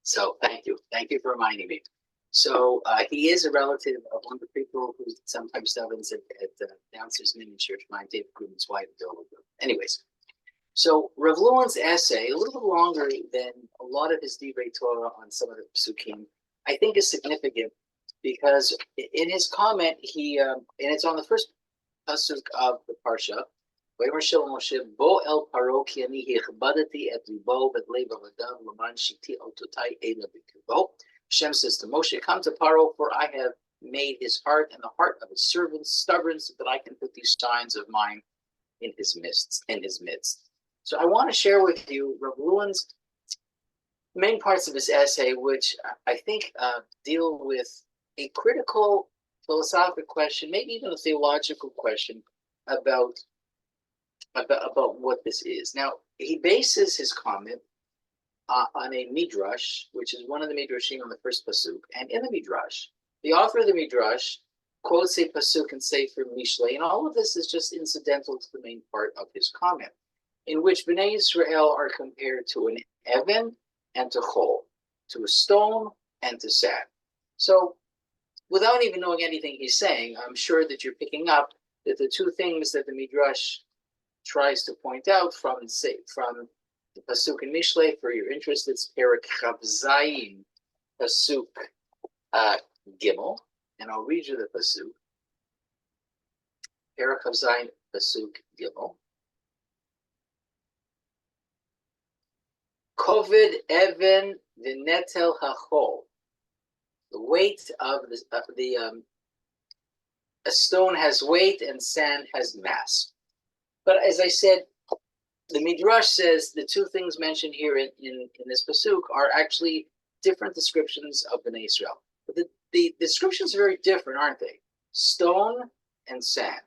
So thank you for reminding me. So he is a relative of one of the people who sometimes studies at downstairs Minion Church, my David Gruden's wife. Anyways, so Rav Luan's essay, a little bit longer than a lot of his Divrei Torah on some of the psukim, I think is significant because in his comment, and it's on the first pasuk of the Parsha, Hashem says to Moshe, come to Paro, for I have made his heart and the heart of his servants stubborn, so that I can put these signs of mine in his midst. So I want to share with you Rav Luan's main parts of his essay, which I think deal with a critical philosophical question, maybe even a theological question about what this is. Now, he bases his comment on a midrash, which is one of the midrashim on the first pasuk. And in the midrash, the author of the midrash quotes a pasuk and Sefer Mishlei, and all of this is just incidental to the main part of his comment, in which Bnei Israel are compared to an even and to chol, to a stone and to sand. So, without even knowing anything he's saying, I'm sure that you're picking up that the two things that the midrash tries to point out from the pasuk in Mishlei, for your interest, it's Perek Chav Zayin, pasuk Gimel, and I'll read you the pasuk. Perek Chav Zayin, pasuk Gimel. Kovid even v'netel hachol. The weight of a stone has weight and sand has mass. But as I said, the Midrash says the two things mentioned here in this pasuk are actually different descriptions of Bnei Israel. But the descriptions are very different, aren't they? Stone and sand.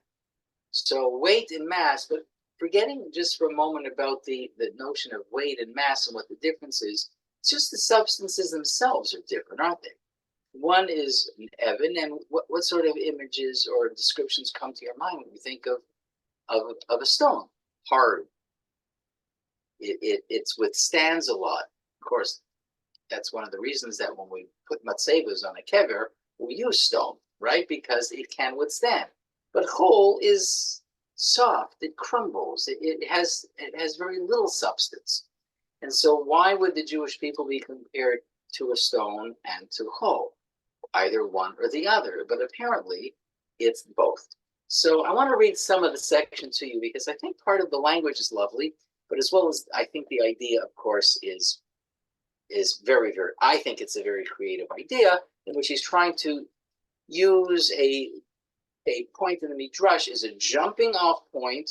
So weight and mass, but forgetting just for a moment about the notion of weight and mass and what the difference is, it's just the substances themselves are different, aren't they? One is an even, and what sort of images or descriptions come to your mind when you think of a stone? Hard. It withstands a lot. Of course, that's one of the reasons that when we put matzevas on a kever, we use stone, right? Because it can withstand. But chol is soft. It crumbles. It has very little substance. And so why would the Jewish people be compared to a stone and to chol? Either one or the other. But apparently, it's both. So I want to read some of the section to you because I think part of the language is lovely, but as well as I think the idea, of course, is very, very, I think it's a very creative idea in which he's trying to use a point in the Midrash as a jumping off point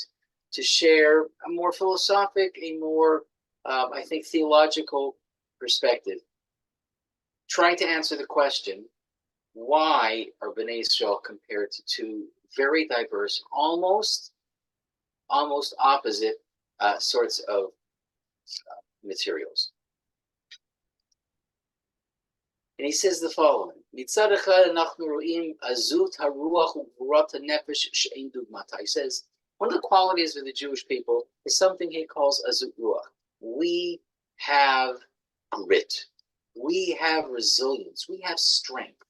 to share a more philosophic, a more, I think, theological perspective, trying to answer the question, why are Bnei Israel compared to two very diverse, almost opposite sorts of materials? And he says the following: Mitzad echad anachnu ro'im azut haruach u'gvurat hanefesh she'ein dugmata. He says one of the qualities of the Jewish people is something he calls azut ruach. We have grit. We have resilience. We have strength.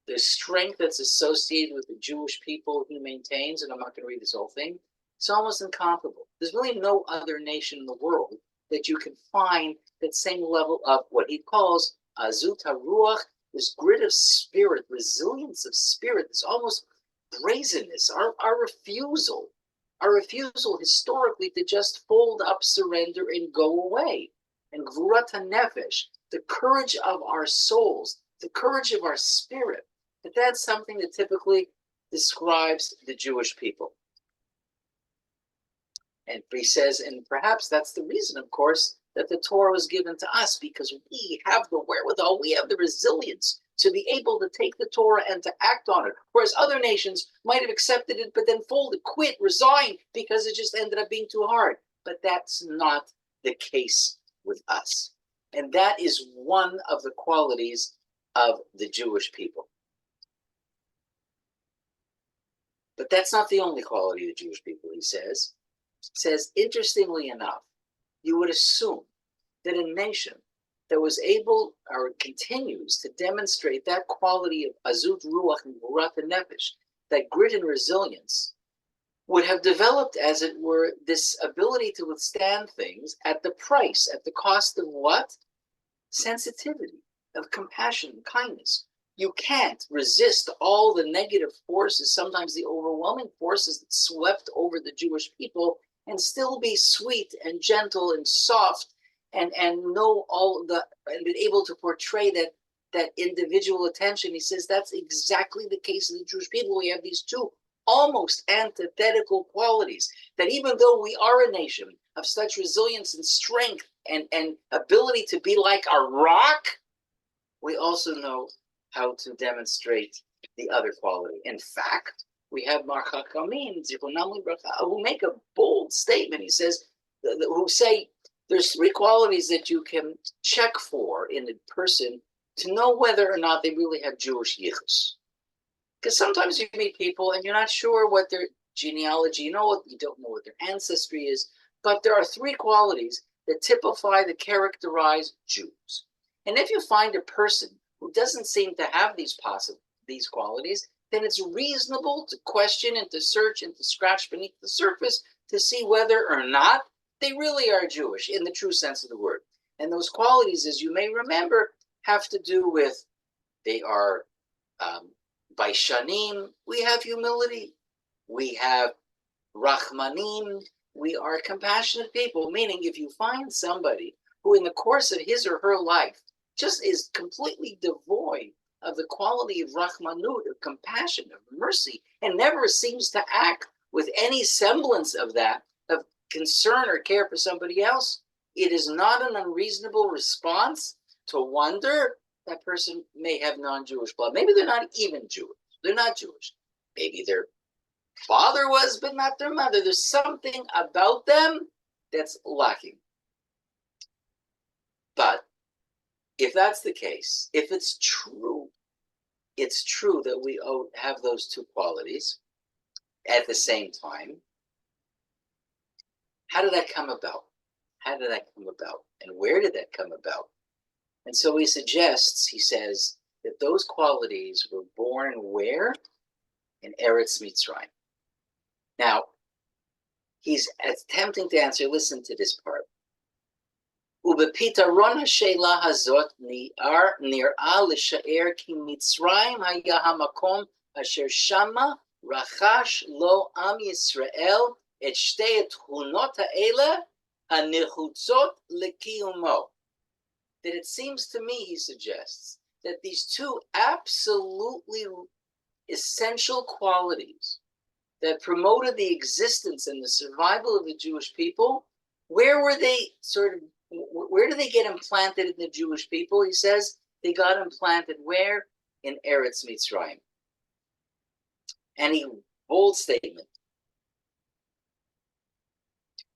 The strength that's associated with the Jewish people he maintains, and I'm not going to read this whole thing, it's almost incomparable. There's really no other nation in the world that you can find that same level of what he calls azut haruach, this grit of spirit, resilience of spirit, this almost brazenness, our refusal historically to just fold up, surrender, and go away. And gvurat hanefesh, the courage of our souls, the courage of our spirit. But that's something that typically describes the Jewish people. And he says, and perhaps that's the reason, of course, that the Torah was given to us, because we have the wherewithal, we have the resilience to be able to take the Torah and to act on it. Whereas other nations might have accepted it, but then folded, quit, resigned, because it just ended up being too hard. But that's not the case with us. And that is one of the qualities of the Jewish people. But that's not the only quality of the Jewish people, he says. He says, interestingly enough, you would assume that a nation that was able or continues to demonstrate that quality of azut ruach and burat nefesh, that grit and resilience, would have developed, as it were, this ability to withstand things at the price, at the cost of what? Sensitivity, of compassion and kindness. You can't resist all the negative forces, sometimes the overwhelming forces that swept over the Jewish people, and still be sweet and gentle and soft and know all the and be able to portray that individual attention. He says that's exactly the case of the Jewish people. We have these two almost antithetical qualities, that even though we are a nation of such resilience and strength and ability to be like a rock, we also know how to demonstrate the other quality. In fact, we have Mar Chachamim, who make a bold statement. He says, who say there's three qualities that you can check for in a person to know whether or not they really have Jewish yichus. Because sometimes you meet people and you're not sure what their genealogy, you don't know what their ancestry is, but there are three qualities that typify, that characterize Jews. And if you find a person who doesn't seem to have these qualities, then it's reasonable to question and to search and to scratch beneath the surface to see whether or not they really are Jewish in the true sense of the word. And those qualities, as you may remember, have to do with, they are Baishanim, we have humility. We have Rachmanim, we are compassionate people. Meaning, if you find somebody who in the course of his or her life just is completely devoid of the quality of Rachmanut, of compassion, of mercy, and never seems to act with any semblance of that, of concern or care for somebody else, it is not an unreasonable response to wonder that person may have non-Jewish blood. Maybe they're not even Jewish. They're not Jewish. Maybe their father was, but not their mother. There's something about them that's lacking. But if that's the case, if it's true that we have those two qualities at the same time, how did that come about? How did that come about? And where did that come about? And so he says, that those qualities were born where? In Eretz Mitzrayim. Now, he's attempting to answer, listen to this part. ובפתרון השאלה הזאת נראה לשער כי מצרים היה המקום אשר שמה רכש לו עם ישראל את שתי התכונות האלה הנחוצות לקיומו. That it seems to me, he suggests, that these two absolutely essential qualities that promoted the existence and the survival of the Jewish people, where did they get implanted in the Jewish people? He says they got implanted where? In Eretz Mitzrayim. And he, bold statement.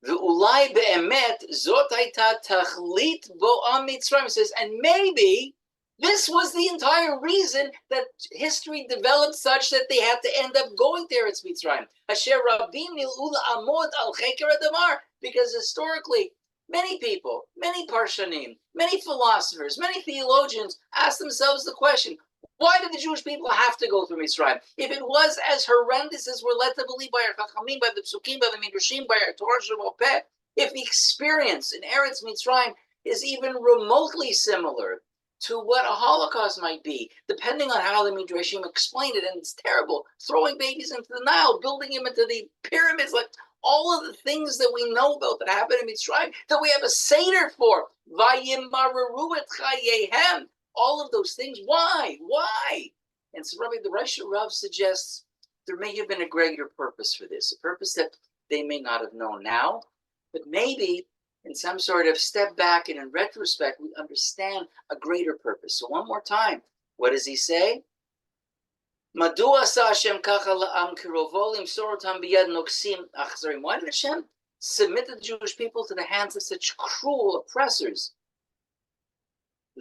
Ve'ulai be'emet zot hayta tachlit bo'am Mitzrayim. He says, and maybe this was the entire reason that history developed such that they had to end up going there. Eretz Mitzrayim. Asher rabim nil'u la'amod al cheker adamar. Because historically, many people, many Parshanim, many philosophers, many theologians asked themselves the question, why did the Jewish people have to go through Mitzrayim? If it was as horrendous as we're led to believe by our Chachamim, by the Psukim, by the Midrashim, by our Torah Shabbat Peh, if the experience in Eretz Mitzrayim is even remotely similar to what a Holocaust might be, depending on how the Midrashim explain it, and it's terrible, throwing babies into the Nile, building them into the pyramids, like all of the things that we know about that happened in Mitzrayim, that we have a Seder for, Vayimareru et chayehem, all of those things. Why? And so Rabbi, the Rosh Rav suggests there may have been a greater purpose for this, a purpose that they may not have known now, but maybe in some sort of step back and in retrospect, we understand a greater purpose. So one more time, what does he say? Madua asa Hashem kacha la'am kirovo limsor otam biyad noksim achzarim. Why did Hashem submit the Jewish people to the hands of such cruel oppressors?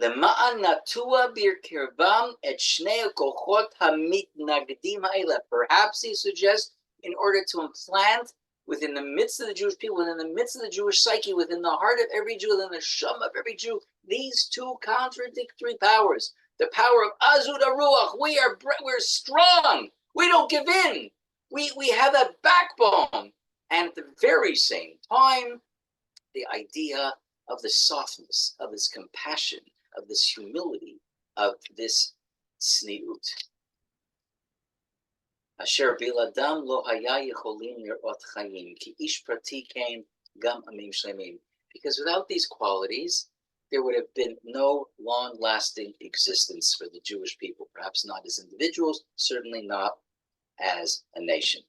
Lema'an natua birkirbam et shnei kochot hamitnagdim ha'ela. Perhaps he suggests in order to implant within the midst of the Jewish people, within the midst of the Jewish psyche, within the heart of every Jew, within the neshama of every Jew, these two contradictory powers, the power of Azud Ruach, we're strong. We don't give in. We have a backbone. And at the very same time, the idea of the softness, of this compassion, of this humility, of this tzniut. Asher biladam lo haya yecholim lirot chayim, ki ish prati kain gam amim shlemim. Because without these qualities, there would have been no long-lasting existence for the Jewish people, perhaps not as individuals, certainly not as a nation.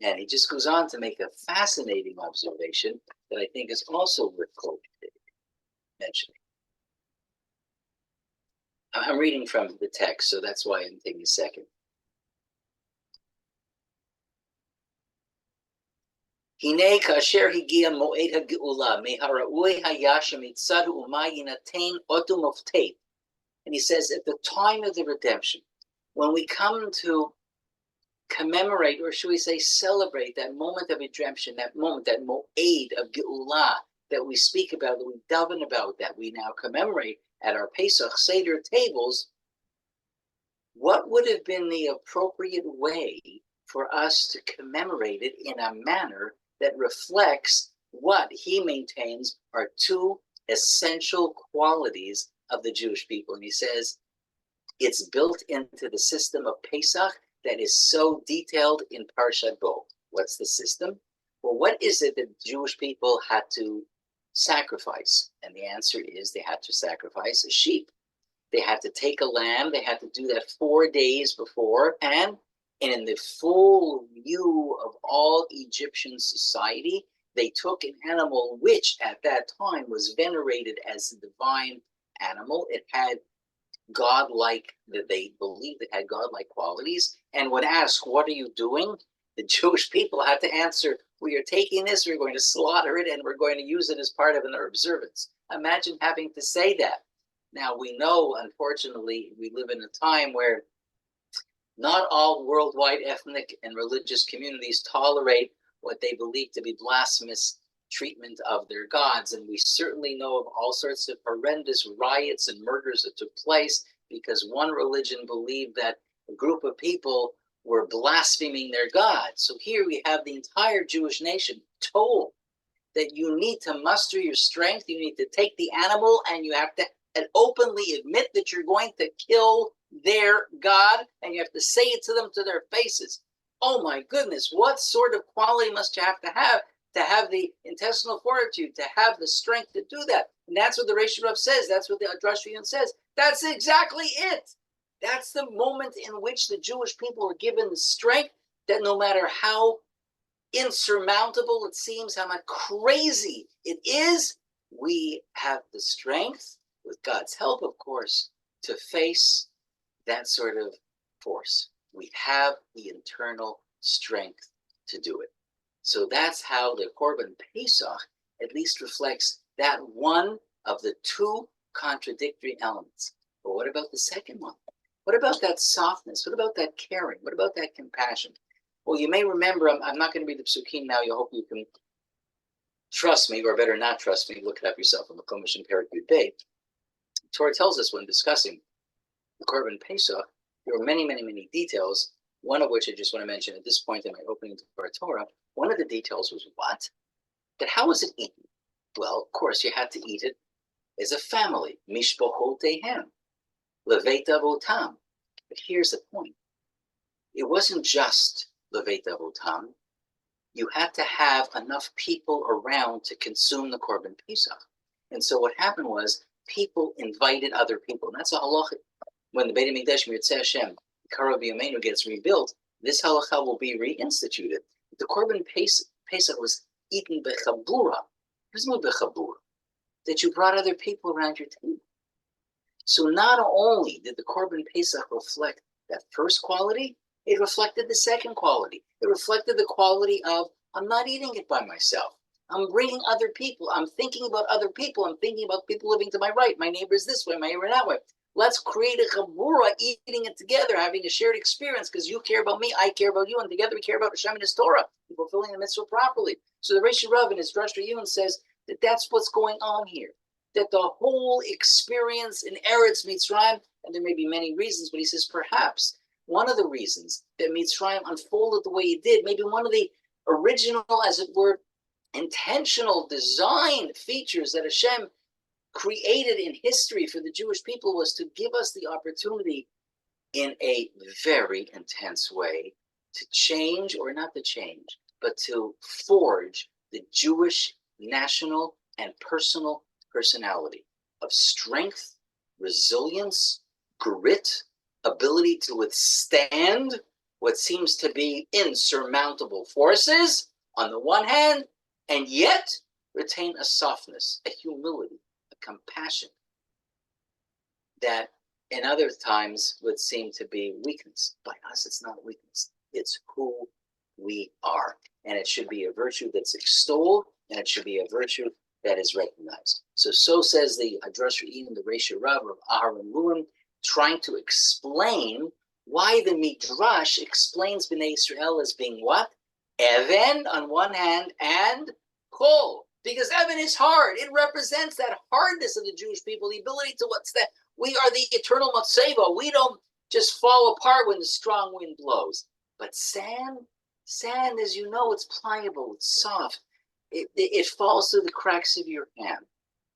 And he just goes on to make a fascinating observation that I think is also worth mentioning. I'm reading from the text, so that's why I'm taking a second. Hine kasher higia moed hageula meharaui haya shemitzad u'ma yinatein otum ofteit. And he says, at the time of the redemption, when we come to commemorate, or should we say celebrate, that moment of redemption, that moment, that moed of geula that we speak about, that we daven about, that we now commemorate at our Pesach Seder tables, what would have been the appropriate way for us to commemorate it in a manner that reflects what he maintains are two essential qualities of the Jewish people? And he says it's built into the system of Pesach that is so detailed in Parsha Bo. What's the system? Well, what is it that Jewish people had to sacrifice? And the answer is they had to sacrifice a sheep. They had to take a lamb. They had to do that 4 days before. And in the full view of all Egyptian society, they took an animal which at that time was venerated as a divine animal. It had godlike, that they believed it had godlike qualities. And when asked, what are you doing? The Jewish people had to answer, we are taking this, we're going to slaughter it, and we're going to use it as part of our observance. Imagine having to say that. Now, we know, unfortunately, we live in a time where not all worldwide ethnic and religious communities tolerate what they believe to be blasphemous treatment of their gods. And we certainly know of all sorts of horrendous riots and murders that took place because one religion believed that a group of people were blaspheming their God. So here we have the entire Jewish nation told that you need to muster your strength, you need to take the animal, and you have to openly admit that you're going to kill their God, and you have to say it to them to their faces. Oh my goodness, what sort of quality must you have to have the intestinal fortitude, to have the strength to do that? And that's what the Reish Rav says, that's what the Adrash says. That's exactly it. That's the moment in which the Jewish people are given the strength that no matter how insurmountable it seems, how much crazy it is, we have the strength, with God's help, of course, to face that sort of force. We have the internal strength to do it. So that's how the Korban Pesach at least reflects that one of the two contradictory elements. But what about the second one? What about that softness? What about that caring? What about that compassion? Well, you may remember, I'm not going to read the Psukim now. I hope you can trust me, or better not trust me. Look it up yourself in the Chumash and Perek Yud Beit. Torah tells us when discussing the Korban Pesach, there were many, many, many details, one of which I just want to mention at this point in my opening to our Torah. One of the details was what? That how was it eaten? Well, of course, you had to eat it as a family. Mishpochotehem, Leveit Avotam. But here's the point. It wasn't just Leveit Avotam. You had to have enough people around to consume the Korban Pesach. And so what happened was, people invited other people. And that's a halacha. When the Beit HaMikdash, Mirtzeh Hashem, Karav Yomeinu gets rebuilt, this halacha will be reinstituted. The Korban Pesach was eaten bechabura. There's no bechabura. That you brought other people around your table. So not only did the Korban Pesach reflect that first quality, it reflected the second quality. It reflected the quality of, I'm not eating it by myself. I'm bringing other people. I'm thinking about other people. I'm thinking about people living to my right. My neighbor is this way, my neighbor that way. Let's create a chabura, eating it together, having a shared experience, because you care about me, I care about you, and together we care about Hashem and His Torah, and fulfilling the mitzvah properly. So the Reish Rav in his Drush Yun says that that's what's going on here. That the whole experience in Eretz Mitzrayim, and there may be many reasons, but he says perhaps one of the reasons that Mitzrayim unfolded the way it did, maybe one of the original, as it were, intentional design features that Hashem created in history for the Jewish people was to give us the opportunity in a very intense way to change, or not to change, but to forge the Jewish national and personal personality of strength, resilience, grit, ability to withstand what seems to be insurmountable forces on the one hand, and yet retain a softness, a humility, a compassion that in other times would seem to be weakness. By us, it's not weakness. It's who we are. And it should be a virtue that's extolled, and it should be a virtue that is recognized. So says the Drush Yun, the Reish Rav of Aharon Luim, trying to explain why the Midrash explains Bnei Israel as being what? Even on one hand, and Kol. Because Even is hard. It represents that hardness of the Jewish people, the ability to what's that? We are the eternal Matseva. We don't just fall apart when the strong wind blows. But sand, as you know, it's pliable, it's soft. It falls through the cracks of your hand.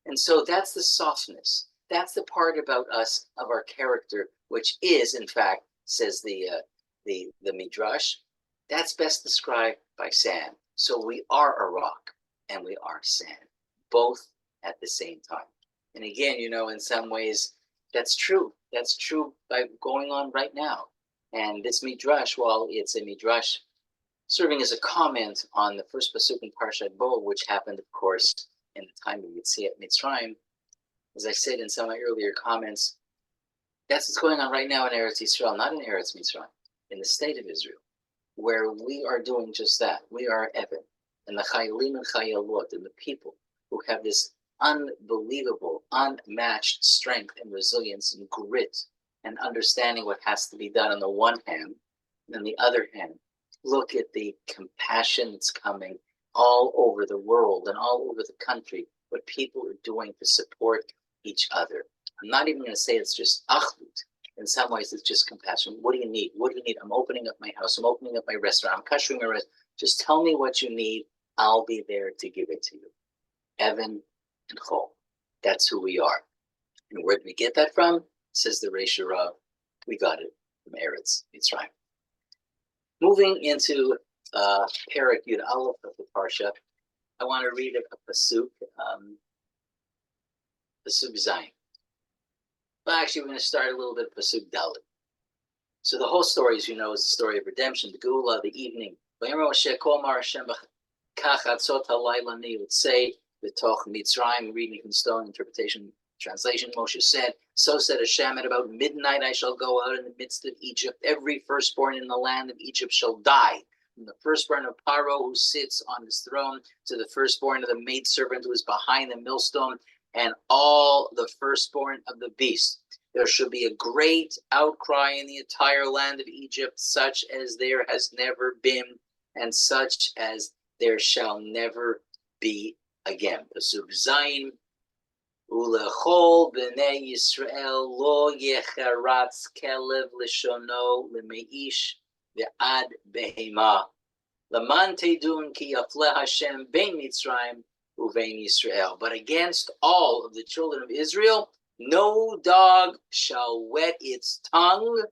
And so that's the softness. That's the part about us, of our character, which is, in fact, says the Midrash, that's best described by sand. So we are a rock and we are sand, both at the same time. And again, in some ways, that's true. That's true by going on right now. And this Midrash, while it's a Midrash serving as a comment on the first pasuk in Parsha Bo, which happened, of course, in the time of Yetziat Mitzrayim, as I said in some of my earlier comments, that's what's going on right now in Eretz Yisrael, not in Eretz Mitzrayim, in the state of Israel, where we are doing just that. We are Even, and the Chayalim and Chayalot, and the people who have this unbelievable, unmatched strength and resilience and grit and understanding what has to be done on the one hand, and on the other hand, look at the compassion that's coming all over the world and all over the country, what people are doing to support each other. I'm not even going to say it's just achdut. In some ways, it's just compassion. What do you need? What do you need? I'm opening up my house. I'm opening up my restaurant. I'm kashering my restaurant. Just tell me what you need. I'll be there to give it to you. Even and Chol. That's who we are. And where did we get that from? Says the Reish Rav. We got it from Eretz Mitzrayim. Moving into Perek Yud Aleph of the Parsha, I want to read a pasuk, pasuk Zayin. Well, actually, we're going to start a little bit of pasuk Dalet. So the whole story, as you know, is the story of redemption, the Geula, the evening. Would say the Toch Mitzrayim, reading from Stone interpretation translation. Moshe said, "So said Hashem, at about midnight I shall go out in the midst of Egypt. Every firstborn in the land of Egypt shall die, from the firstborn of Paro who sits on his throne to the firstborn of the maidservant who is behind the millstone, and all the firstborn of the beast. There shall be a great outcry in the entire land of Egypt, such as there has never been, and such as there shall never be again." Pasuk Zayin. Ulechol b'nei Yisrael lo yecharatz kelev lishono lemeish ve'ad behema laman tedun ki yafleh Hashem bein Mitzrayim uvein Yisrael. But against all of the children of Israel, no dog shall wet its tongue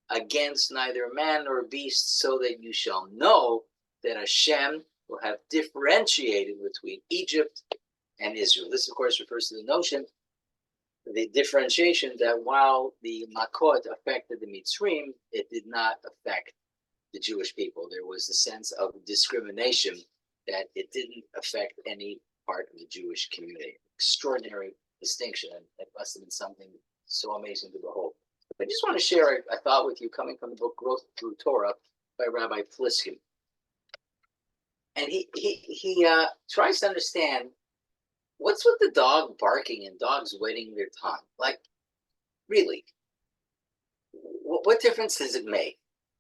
against neither man nor beast, so that you shall know that Hashem will have differentiated between Egypt and Israel. This, of course, refers to the notion, the differentiation, that while the Makot affected the Mitzrim, it did not affect the Jewish people. There was a sense of discrimination that it didn't affect any part of the Jewish community. Extraordinary distinction, and it must have been something so amazing to behold. I just want to share a thought with you coming from the book Growth Through Torah by Rabbi Pliskin. And he tries to understand what's with the dog barking and dogs wetting their tongue. Like, Really, what difference does it make?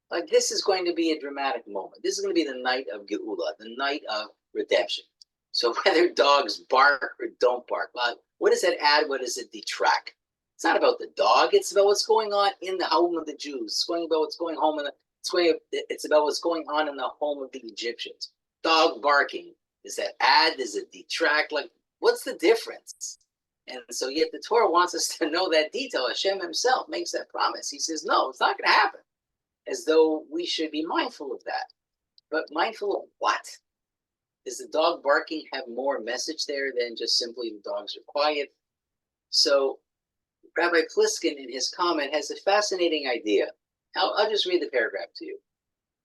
Like, this is going to be a dramatic moment. This is going to be the night of Geula, the night of redemption. So whether dogs bark or don't bark, what does that add? What does it detract? It's not about the dog. It's about what's going on in the home of the Jews. It's going about what's going home in the. It's about what's going on in the home of the Egyptians. Dog barking, does that add? Does it detract? Like, what's the difference? And so yet the Torah wants us to know that detail. Hashem himself makes that promise. He says, no, it's not going to happen. As though we should be mindful of that. But mindful of what? Does the dog barking have more message there than just simply the dogs are quiet? So Rabbi Pliskin, in his comment, has a fascinating idea. I'll just read the paragraph to you.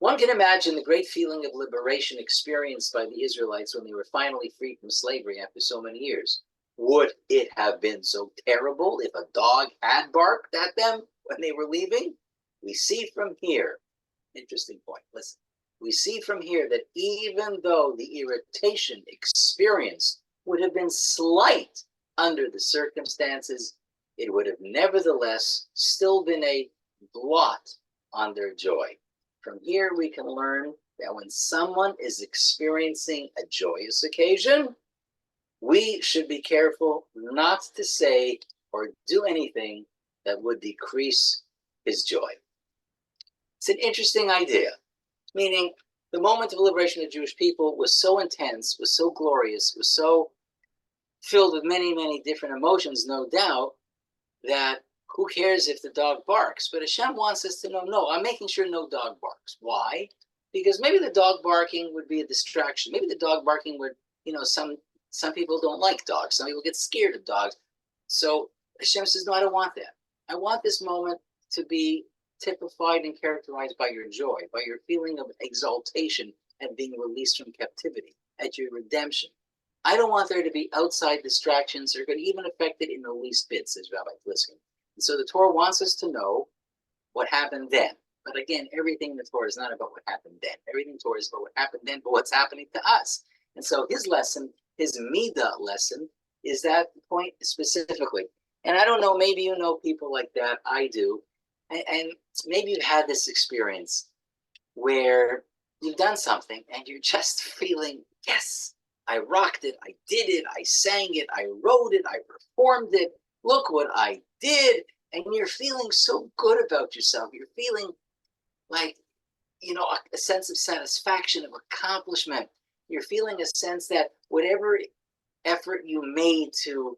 One can imagine the great feeling of liberation experienced by the Israelites when they were finally freed from slavery after so many years. Would it have been so terrible if a dog had barked at them when they were leaving? We see from here, interesting point, listen. We see from here that even though the irritation experienced would have been slight under the circumstances, it would have nevertheless still been a blot on their joy. From here, we can learn that when someone is experiencing a joyous occasion, we should be careful not to say or do anything that would decrease his joy. It's an interesting idea, meaning the moment of liberation of the Jewish people was so intense, was so glorious, was so filled with many, many different emotions, no doubt, that who cares if the dog barks? But Hashem wants us to know, no, I'm making sure no dog barks. Why? Because maybe the dog barking would be a distraction. Maybe the dog barking would, some people don't like dogs. Some people get scared of dogs. So Hashem says, no, I don't want that. I want this moment to be typified and characterized by your joy, by your feeling of exaltation at being released from captivity, at your redemption. I don't want there to be outside distractions that are going to even affect it in the least bit, says Rabbi Pliskin. And so the Torah wants us to know what happened then. But again, everything in the Torah is not about what happened then. Everything in the Torah is about what happened then, but what's happening to us. And so his lesson, his Midah lesson, is that point specifically. And I don't know, maybe you know people like that. I do. And maybe you've had this experience where you've done something and you're just feeling, yes, I rocked it, I did it, I sang it, I wrote it, I performed it. Look what I did. And you're feeling so good about yourself. You're feeling like, a sense of satisfaction, of accomplishment. You're feeling a sense that whatever effort you made to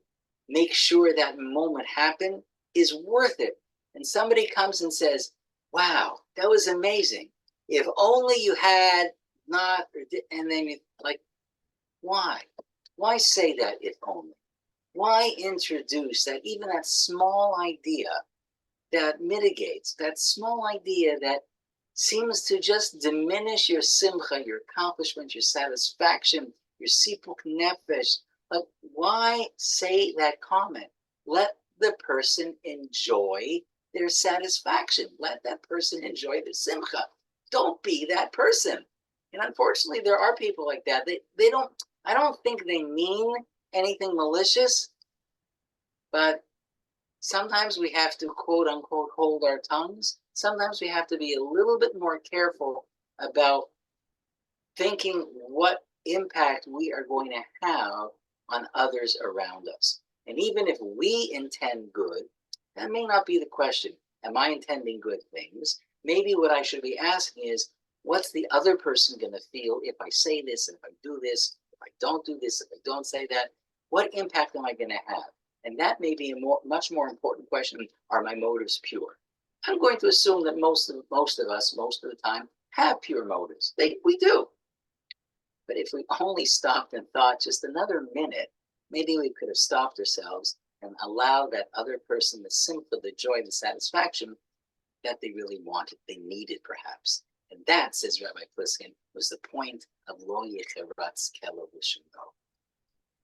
make sure that moment happened is worth it. And somebody comes and says, wow, that was amazing. If only you had not, and then you like, why? Why say that if only? Why introduce that, even that small idea that mitigates, that small idea that seems to just diminish your simcha, your accomplishment, your satisfaction, your sipuk nefesh? Like, why say that comment? Let the person enjoy their satisfaction. Let that person enjoy their simcha. Don't be that person. And unfortunately, there are people like that. They don't, I don't think they mean anything malicious, but sometimes we have to, quote unquote, hold our tongues. Sometimes we have to be a little bit more careful about thinking what impact we are going to have on others around us. And even if we intend good, that may not be the question. Am I intending good things? Maybe what I should be asking is, what's the other person going to feel if I say this, and if I do this, if I don't do this, if I don't say that? What impact am I going to have? And that may be a much more important question. Are my motives pure? I'm going to assume that most of us, most of the time, have pure motives. We do. But if we only stopped and thought just another minute, maybe we could have stopped ourselves and allowed that other person the simcha, the joy, the satisfaction that they really wanted, they needed perhaps. And that, says Rabbi Pliskin, was the point of Lo Yecheratz Kelev L'Shuno.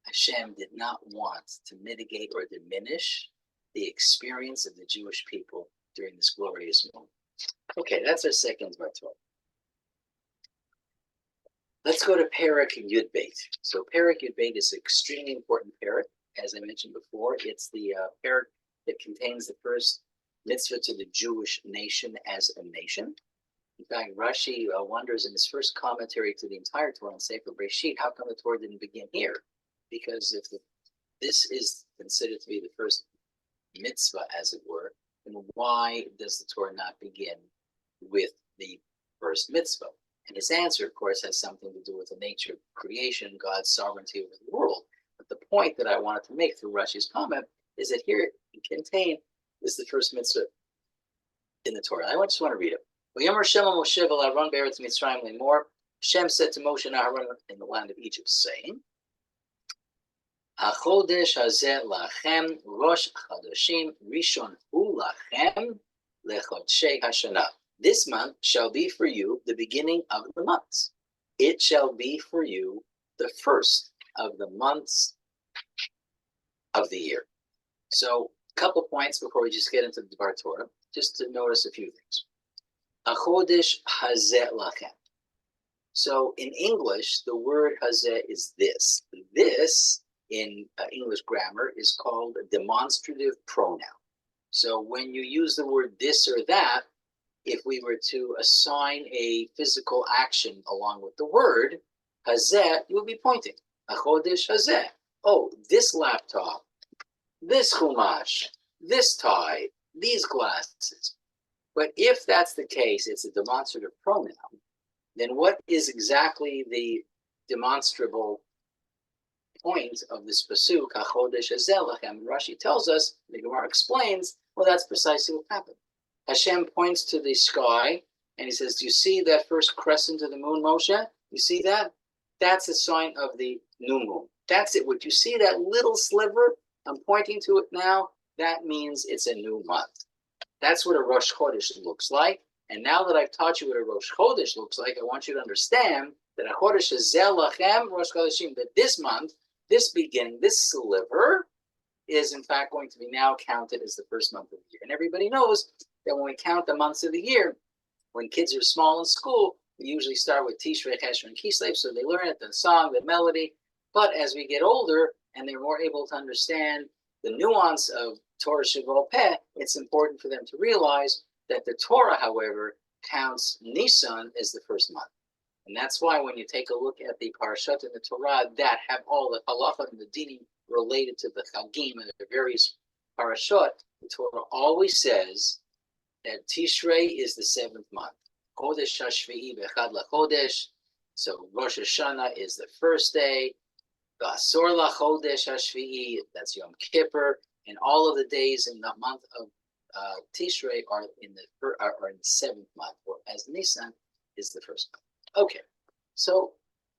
Hashem did not want to mitigate or diminish the experience of the Jewish people during this glorious moment. Okay, that's our second Vartor. Let's go to Perek Yud Beit. So Perek Yud Beit is an extremely important Perek. As I mentioned before, it's the Perek It contains the first mitzvah to the Jewish nation as a nation. In fact, Rashi wonders in his first commentary to the entire Torah on Sefer Breshit, how come the Torah didn't begin here? Because if this is considered to be the first mitzvah, as it were, then why does the Torah not begin with the first mitzvah? And his answer, of course, has something to do with the nature of creation, God's sovereignty over the world. But the point that I wanted to make through Rashi's comment is that here it contained is the first mitzvah in the Torah. I just want to read it. Hashem said to Moshe and Aaron in the land of Egypt, saying, HaChodesh hazeh lachem rosh chadashim rishon hu lachem lechodshei hashana. This month shall be for you the beginning of the months. It shall be for you the first of the months of the year. So, a couple points before we just get into the Dvar Torah, just to notice a few things. HaChodesh hazeh lachem. So, in English, the word hazeh is this. This, in English grammar, is called a demonstrative pronoun. So, when you use the word this or that, if we were to assign a physical action along with the word, hazeh, you would be pointing. HaChodesh hazeh. Oh, this laptop, this chumash, this tie, these glasses. But if that's the case, it's a demonstrative pronoun, then what is exactly the demonstrable point of this pasuk, HaChodesh hazeh lachem? Rashi tells us, the Gemara explains, well, that's precisely what happened. Hashem points to the sky, and he says, do you see that first crescent of the moon, Moshe? You see that? That's a sign of the new moon. That's it. Would you see that little sliver? I'm pointing to it now. That means it's a new month. That's what a Rosh Chodesh looks like. And now that I've taught you what a Rosh Chodesh looks like, I want you to understand that a Chodesh is Zel Lachem Rosh Chodeshim, that this month, this beginning, this sliver, is in fact going to be now counted as the first month of the year. And everybody knows that when we count the months of the year, when kids are small in school, we usually start with Tishrei, Cheshvan, and Kislev, so they learn it, the song, the melody. But as we get older and they're more able to understand the nuance of Torah Sheba'al Peh, it's important for them to realize that the Torah, however, counts Nisan as the first month. And that's why when you take a look at the Parshat in the Torah that have all the halacha and the dinim related to the Chagim and the various Parashot, the Torah always says that Tishrei is the seventh month. Chodesh HaShvi'i B'echad LaChodesh. So Rosh Hashanah is the first day. Ba'asor LaChodesh HaShvi'i, that's Yom Kippur. And all of the days in the month of Tishrei are in the seventh month, or as Nisan is the first month. Okay, so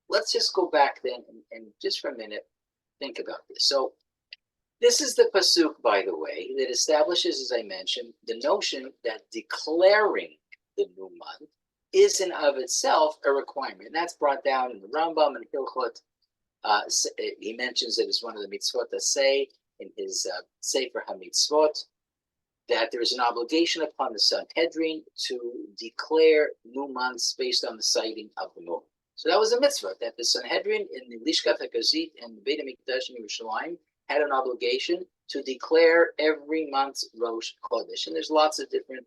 let's just go back then and just for a minute think about this. So this is the pasuk, by the way, that establishes, as I mentioned, the notion that declaring the new month is in of itself a requirement. And that's brought down in the Rambam and Hilchot. He mentions it as one of the mitzvot to say in his Sefer HaMitzvot, that there is an obligation upon the Sanhedrin to declare new months based on the sighting of the moon. So that was a mitzvah, that the Sanhedrin in the Lishkat HaGazit and the Beit HaMikdash in Yerushalayim had an obligation to declare every month's Rosh Chodesh. And there's lots of different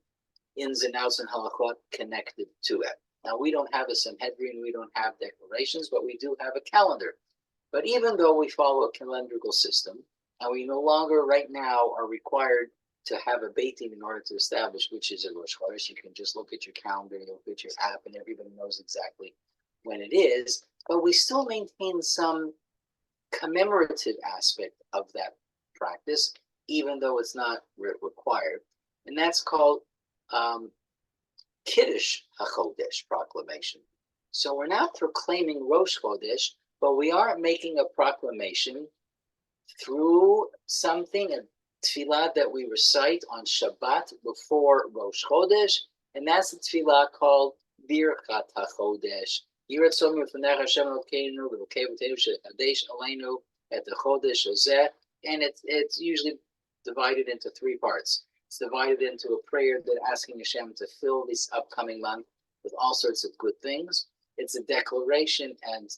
ins and outs and halachot connected to it. Now, we don't have a Sanhedrin, we don't have declarations, but we do have a calendar. But even though we follow a calendrical system, and we no longer right now are required to have a Beit Din in order to establish which is a Rosh Chodesh, you can just look at your calendar, you look at your app, and everybody knows exactly when it is. But we still maintain some commemorative aspect of that practice, even though it's not required. And that's called Kiddush HaChodesh proclamation. So we're not proclaiming Rosh Chodesh, but we are making a proclamation through something, a tefillah that we recite on Shabbat before Rosh Chodesh, and that's the tefillah called Birchat HaChodesh. Yiratzom Yifnech Hashem Elokeinu V'Elokei Avotenu Shechadesh Aleinu Et HaChodesh Hazeh, and it's usually divided into three parts. It's divided into a prayer that asking Hashem to fill this upcoming month with all sorts of good things. It's a declaration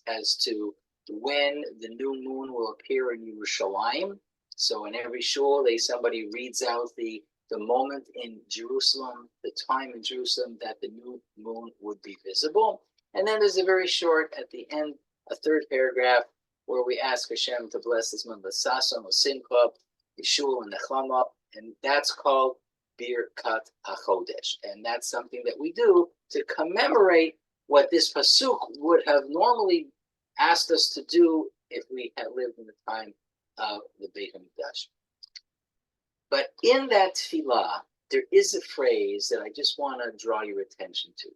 as to when the new moon will appear in Yerushalayim. So in every shul, somebody reads out the moment in Jerusalem, the time in Jerusalem that the new moon would be visible. And then there's a very short, at the end, a third paragraph where we ask Hashem to bless this month, L'sasam, L'simcha, Yeshua, and Nechama, and that's called Birkat HaChodesh. And that's something that we do to commemorate what this pasuk would have normally asked us to do if we had lived in the time of the Beit HaMikdash. But in that tefillah, there is a phrase that I just want to draw your attention to.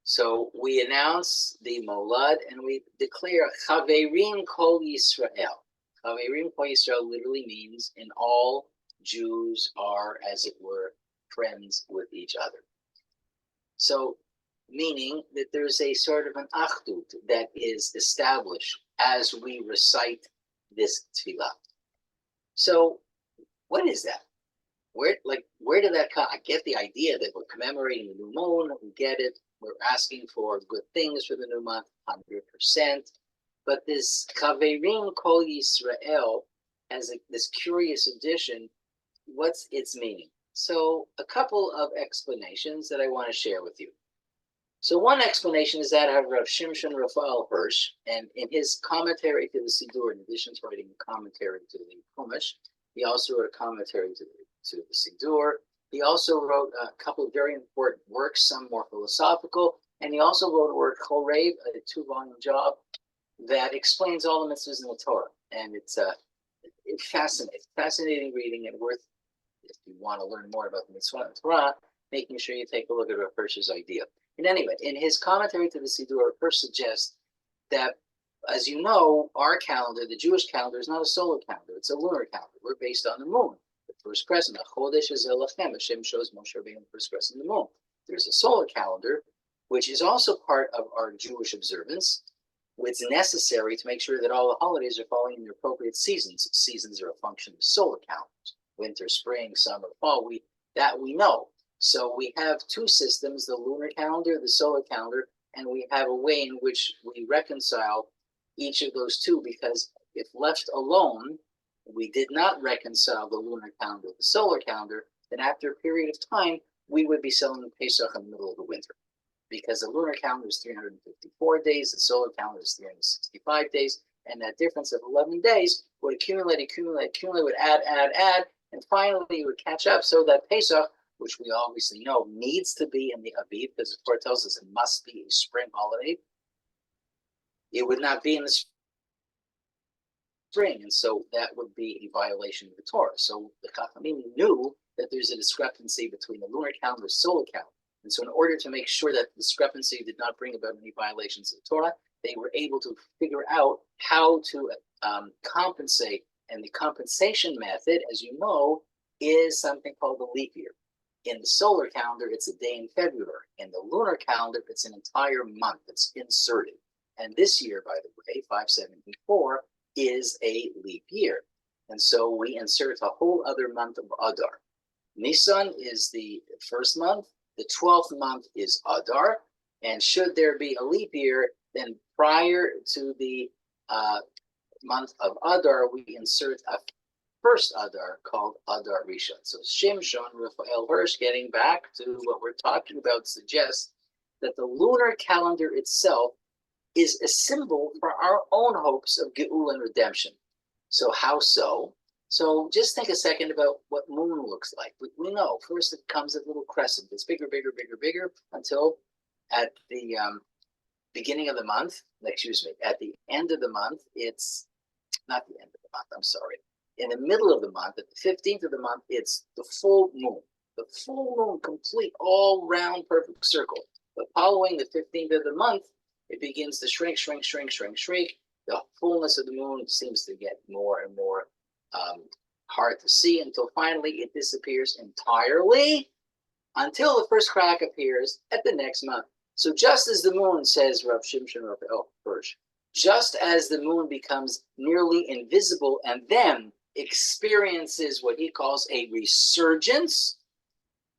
So we announce the Molad and we declare Chaverim Kol Yisrael. Chaverim Kol Yisrael literally means in all Jews are, as it were, friends with each other. So meaning that there's a sort of an achdut that is established as we recite this tefillah. So what is that? Where did that come? I get the idea that we're commemorating the new moon. We get it. We're asking for good things for the new month, 100%. But this Chaverim Kol Yisrael has this curious addition. What's its meaning? So a couple of explanations that I want to share with you. So one explanation is that of Rav Shimshon Raphael Hirsch, and in his commentary to the Sidur, in addition to writing a commentary to the Chumash, he also wrote a commentary to the Sidur. He also wrote a couple of very important works, some more philosophical, and he also wrote a work, Chorev, a 2-volume job, that explains all the mitzvahs in the Torah. And it's fascinating reading and worth, if you want to learn more about the mitzvah and Torah, making sure you take a look at Rav Hirsch's idea. And anyway, in his commentary to the Sidur, Rav Hirsch suggests that, as you know, our calendar, the Jewish calendar, is not a solar calendar, it's a lunar calendar. We're based on the moon. The first crescent, Chodesh is Elachem. Hashem shows Moshe Rabbeinu the first crescent of the moon. There's a solar calendar, which is also part of our Jewish observance. It's necessary to make sure that all the holidays are falling in their appropriate seasons. Seasons are a function of solar calendars. Winter, spring, summer, fall, we know. So we have two systems, the lunar calendar, the solar calendar, and we have a way in which we reconcile each of those two, because if left alone, we did not reconcile the lunar calendar with the solar calendar, then after a period of time, we would be celebrating Pesach in the middle of the winter. Because the lunar calendar is 354 days, the solar calendar is 365 days, and that difference of 11 days would accumulate, would add, and finally it would catch up so that Pesach, which we obviously know needs to be in the Aviv, because the Torah tells us it must be a spring holiday, it would not be in the spring, and so that would be a violation of the Torah. So the Chachamim knew that there's a discrepancy between the lunar calendar and the solar calendar. And so in order to make sure that the discrepancy did not bring about any violations of the Torah, they were able to figure out how to compensate. And the compensation method, as you know, is something called the leap year. In the solar calendar, it's a day in February. In the lunar calendar, it's an entire month that's inserted. And this year, by the way, 574, is a leap year. And so we insert a whole other month of Adar. Nisan is the first month. The 12th month is Adar. And should there be a leap year, then prior to the month of Adar, we insert a first Adar called Adar Rishon. So Shimshon Raphael Hirsch, getting back to what we're talking about, suggests that the lunar calendar itself is a symbol for our own hopes of Geul and redemption. So how so? So just think a second about what moon looks like. We know first it comes a little crescent. It's bigger, until at the beginning of the month, at the end of the month, it's not the end of the month, I'm sorry. In the middle of the month, at the 15th of the month, it's the full moon. The full moon, complete, all round, perfect circle. But following the 15th of the month, it begins to shrink. The fullness of the moon seems to get more and more hard to see until finally it disappears entirely until the first crack appears at the next month. So just as the moon, says Rav Shimshon Raphael Hirsch, just as the moon becomes nearly invisible and then experiences what he calls a resurgence,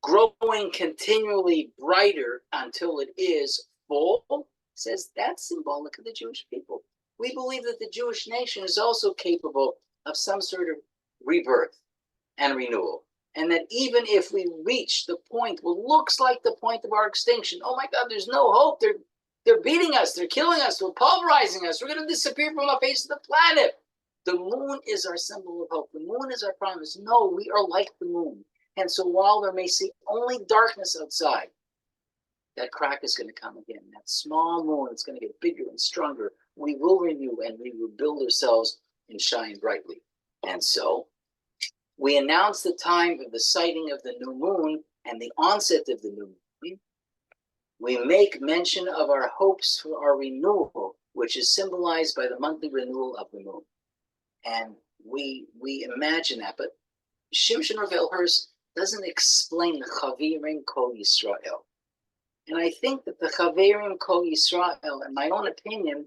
growing continually brighter until it is full, says that's symbolic of the Jewish people. We believe that the Jewish nation is also capable of some sort of rebirth and renewal. And that even if we reach the point what looks like the point of our extinction, oh my God, there's no hope. They're beating us. They're killing us. They're pulverizing us. We're going to disappear from the face of the planet. The moon is our symbol of hope. The moon is our promise. No, we are like the moon. And so while there may seem only darkness outside, that crack is going to come again. That small moon is going to get bigger and stronger. We will renew and we will build ourselves and shine brightly. And so we announce the time of the sighting of the new moon and the onset of the new moon. We make mention of our hopes for our renewal, which is symbolized by the monthly renewal of the moon. And we imagine that, but Shimshon Rav Elhurst doesn't explain the Chavirim Kol Yisrael. And I think that the Chavirim Kol Yisrael, in my own opinion,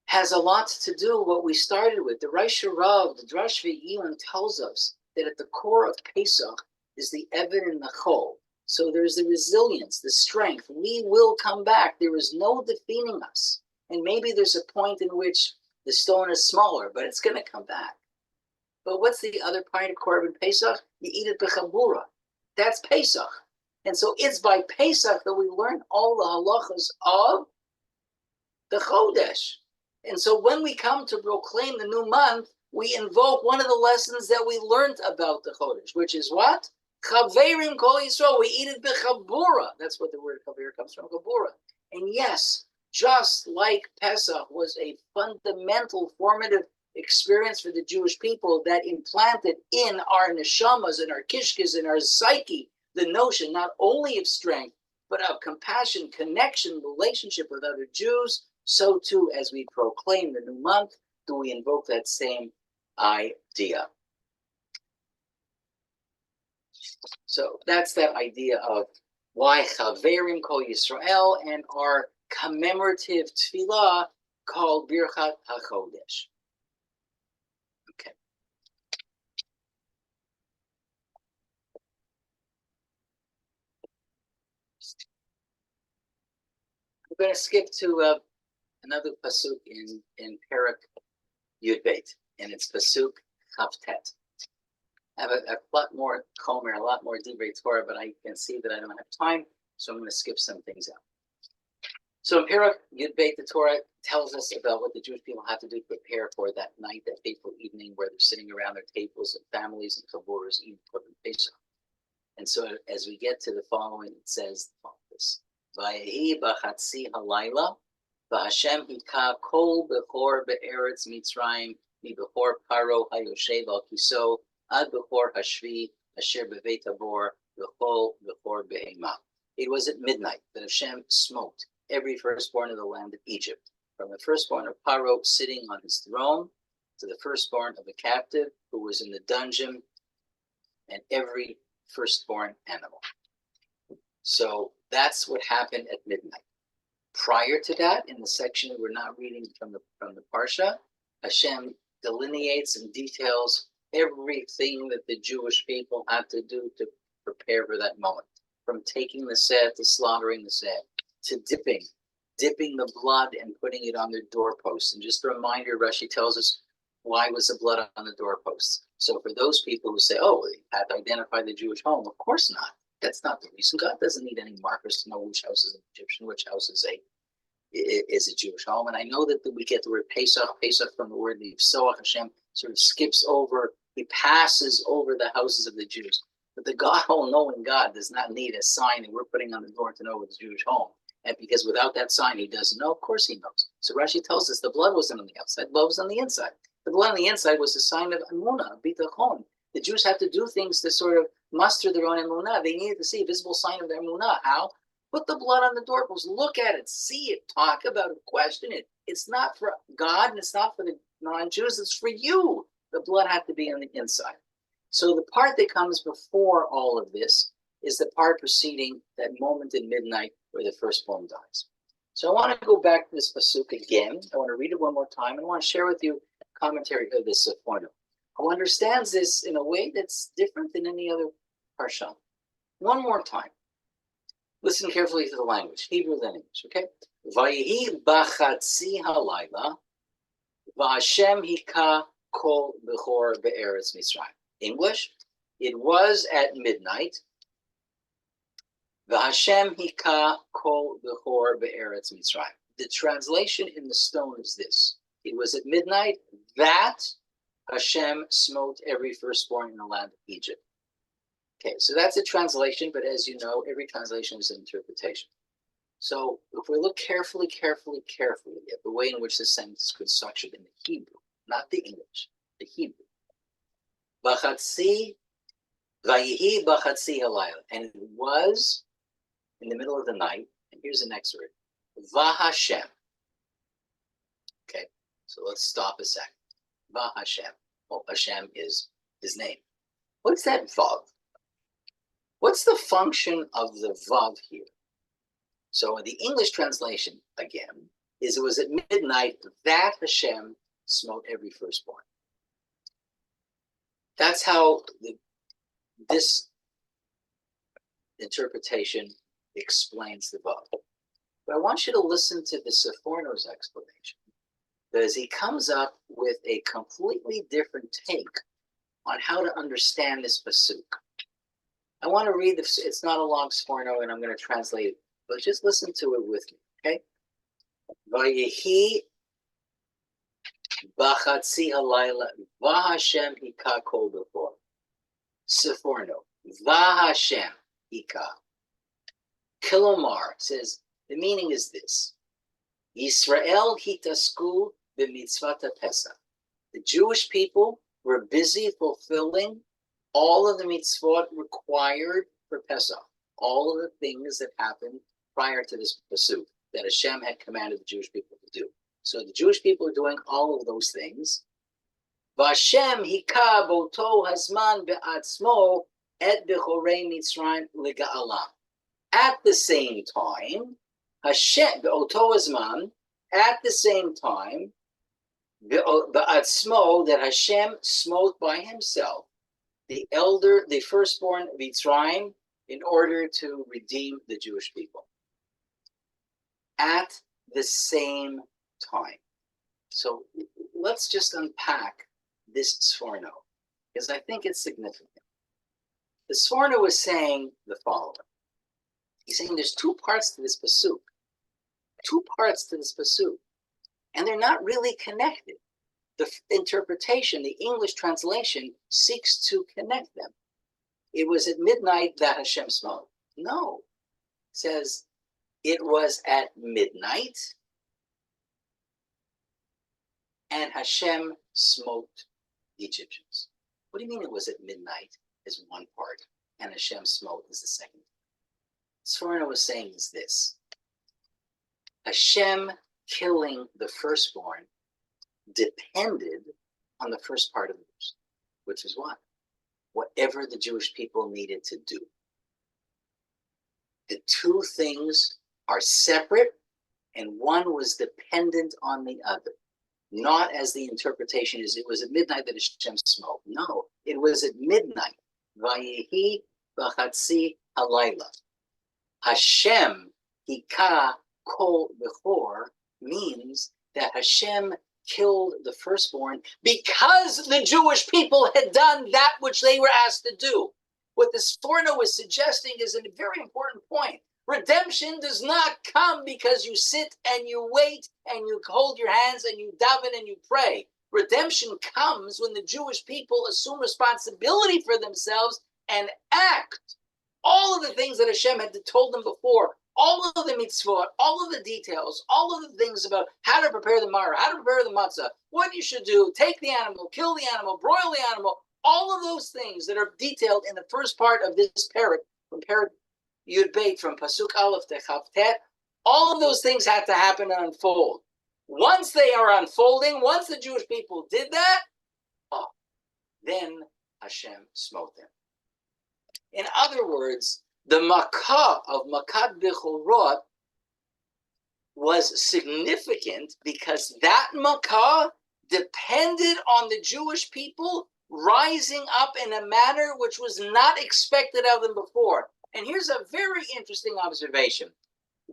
has a lot to do with what we started with. The Rosh Rav, the Drash Ve'ilin tells us that at the core of Pesach is the Eved and the Chol. So there's the resilience, the strength. We will come back. There is no defeating us. And maybe there's a point in which the stone is smaller, but it's going to come back. But what's the other part of Korban Pesach? You eat it b'chabura. That's Pesach. And so it's by Pesach that we learn all the halachas of the Chodesh. And so when we come to proclaim the new month, we invoke one of the lessons that we learned about the Chodesh, which is what? Chaverim Kol Yisrael. We eat it b'chabura. That's what the word chaver comes from, chabura. And yes, just like Pesach was a fundamental formative experience for the Jewish people that implanted in our neshamas, in our kishkas, in our psyche, the notion not only of strength, but of compassion, connection, relationship with other Jews, so too as we proclaim the new month, do we invoke that same idea. So that's that idea of why Chaverim Kol Yisrael and our commemorative tefillah called Birchat HaChodesh. Okay. I'm going to skip to another pasuk in Perek Yud Beit, and it's pasuk Chavtet. I have a lot more chomer, a lot more divrei Torah, but I can see that I don't have time, so I'm going to skip some things out. So in Perek Yud Beit, the Torah tells us about what the Jewish people have to do to prepare for that night, that fateful evening where they're sitting around their tables and families and chavuras eating Korban Pesach. And so as we get to the following, it says this: Vayehi b'chatzi halayla, v'Hashem hika kol bechor be'eretz Mitzrayim mi bechor paro hayoshev al kiso ad bechor hashvi asher beveit habor v'chol bechor behema. It was at midnight that Hashem smote every firstborn of the land of Egypt, from the firstborn of Paro sitting on his throne to the firstborn of a captive who was in the dungeon, and every firstborn animal. So that's what happened at midnight. Prior to that, in the section we're not reading from the Parsha, Hashem delineates and details everything that the Jewish people had to do to prepare for that moment, from taking the seh to slaughtering the seh, to dipping the blood and putting it on their doorposts. And just a reminder, Rashi tells us, why was the blood on the doorposts? So for those people who say, oh, they had to identify the Jewish home, of course not. That's not the reason. God doesn't need any markers to know which house is an Egyptian, which house is a Jewish home. And I know that we get the word Pesach from the word Yivsoach. Hashem sort of skips over, he passes over the houses of the Jews. But the God, all-knowing God, does not need a sign that we're putting on the door to know it's a Jewish home. And because without that sign, he doesn't know. Of course he knows. So Rashi tells us the blood wasn't on the outside, the blood was on the inside. The blood on the inside was a sign of emunah, bitachon. The Jews have to do things to sort of muster their own emunah. They needed to see a visible sign of their emunah. How? Put the blood on the doorpost, look at it, see it, talk about it, question it. It's not for God and it's not for the non-Jews, it's for you. The blood had to be on the inside. So the part that comes before all of this is the part preceding that moment in midnight where the firstborn dies. So I want to go back to this pasuk again. I want to read it one more time, and I want to share with you a commentary of this point, who understands this in a way that's different than any other parsha. One more time. Listen carefully to the language, Hebrew then English, okay? Vayehi b'chatzi halayla, v'Hashem hika kol bechor be'eretz Mitzrayim. English, it was at midnight. V'Hashem hika kol bechor be'eretz Mitzrayim. The translation in the stone is this: it was at midnight that Hashem smote every firstborn in the land of Egypt. Okay, so that's a translation, but as you know, every translation is an interpretation. So if we look carefully at the way in which this sentence is constructed in the Hebrew, not the English, the Hebrew. Bachatzi, vayihi bachatzi halayla, and it was in the middle of the night. And here's the next word, vahashem. Okay, so let's stop a second. Vahashem. Well, Hashem is his name. What's that vav? What's the function of the vav here? So in the English translation, again, is it was at midnight that Hashem smote every firstborn. That's how this interpretation explains the vav. But I want you to listen to the Seforno's explanation, because he comes up with a completely different take on how to understand this pasuk. I want to read this. It's not a long Seforno, and I'm going to translate it, but just listen to it with me, okay? Vayehi bachatzi halayla v'Hashem hika kol bechor. Seforno v'Hashem hika. Kilomar says the meaning is this: Yisrael hitasku b'mitzvata Pesach. The Jewish people were busy fulfilling all of the mitzvot required for Pesach, all of the things that happened prior to this pasuk that Hashem had commanded the Jewish people to do. So the Jewish people are doing all of those things. Vashem hika boto hazman be'atzmo et bechorei Mitzrayim lega'alam. At the same time, Hashem be'oto hazman, at the same time, be'atzmo, that Hashem smote by himself the firstborn of Mitzrayim, in order to redeem the Jewish people. At the same time. So let's just unpack this Sforno, because I think it's significant. The Sforno is saying the following. He's saying there's two parts to this pasuk. And they're not really connected. The interpretation, the English translation, seeks to connect them. It was at midnight that Hashem smote. No. It says it was at midnight and Hashem smote the Egyptians. What do you mean it was at midnight is one part and Hashem smote is the second? Sforno was saying is this: Hashem killing the firstborn depended on the first part of the verse, which is what? Whatever the Jewish people needed to do. The two things are separate, and one was dependent on the other. Not as the interpretation is, it was at midnight that Hashem smote. No, it was at midnight. Vayehi b'chatzi halayla. Hashem hika kol bechor means that Hashem killed the firstborn because the Jewish people had done that which they were asked to do. What the Sforno is suggesting is a very important point. Redemption does not come because you sit and you wait and you hold your hands and you daven and you pray. Redemption comes when the Jewish people assume responsibility for themselves and act. All of the things that Hashem had told them before, all of the mitzvot, all of the details, all of the things about how to prepare the maror, how to prepare the matzah, what you should do, take the animal, kill the animal, broil the animal, all of those things that are detailed in the first part of this parak, from parak Yud Beit, from Pasuk Aleph to Chavtet, all of those things had to happen and unfold. Once they are unfolding, once the Jewish people did that, then Hashem smote them. In other words, the Makkah of Makat Bechorot was significant because that Makkah depended on the Jewish people rising up in a manner which was not expected of them before. And here's a very interesting observation.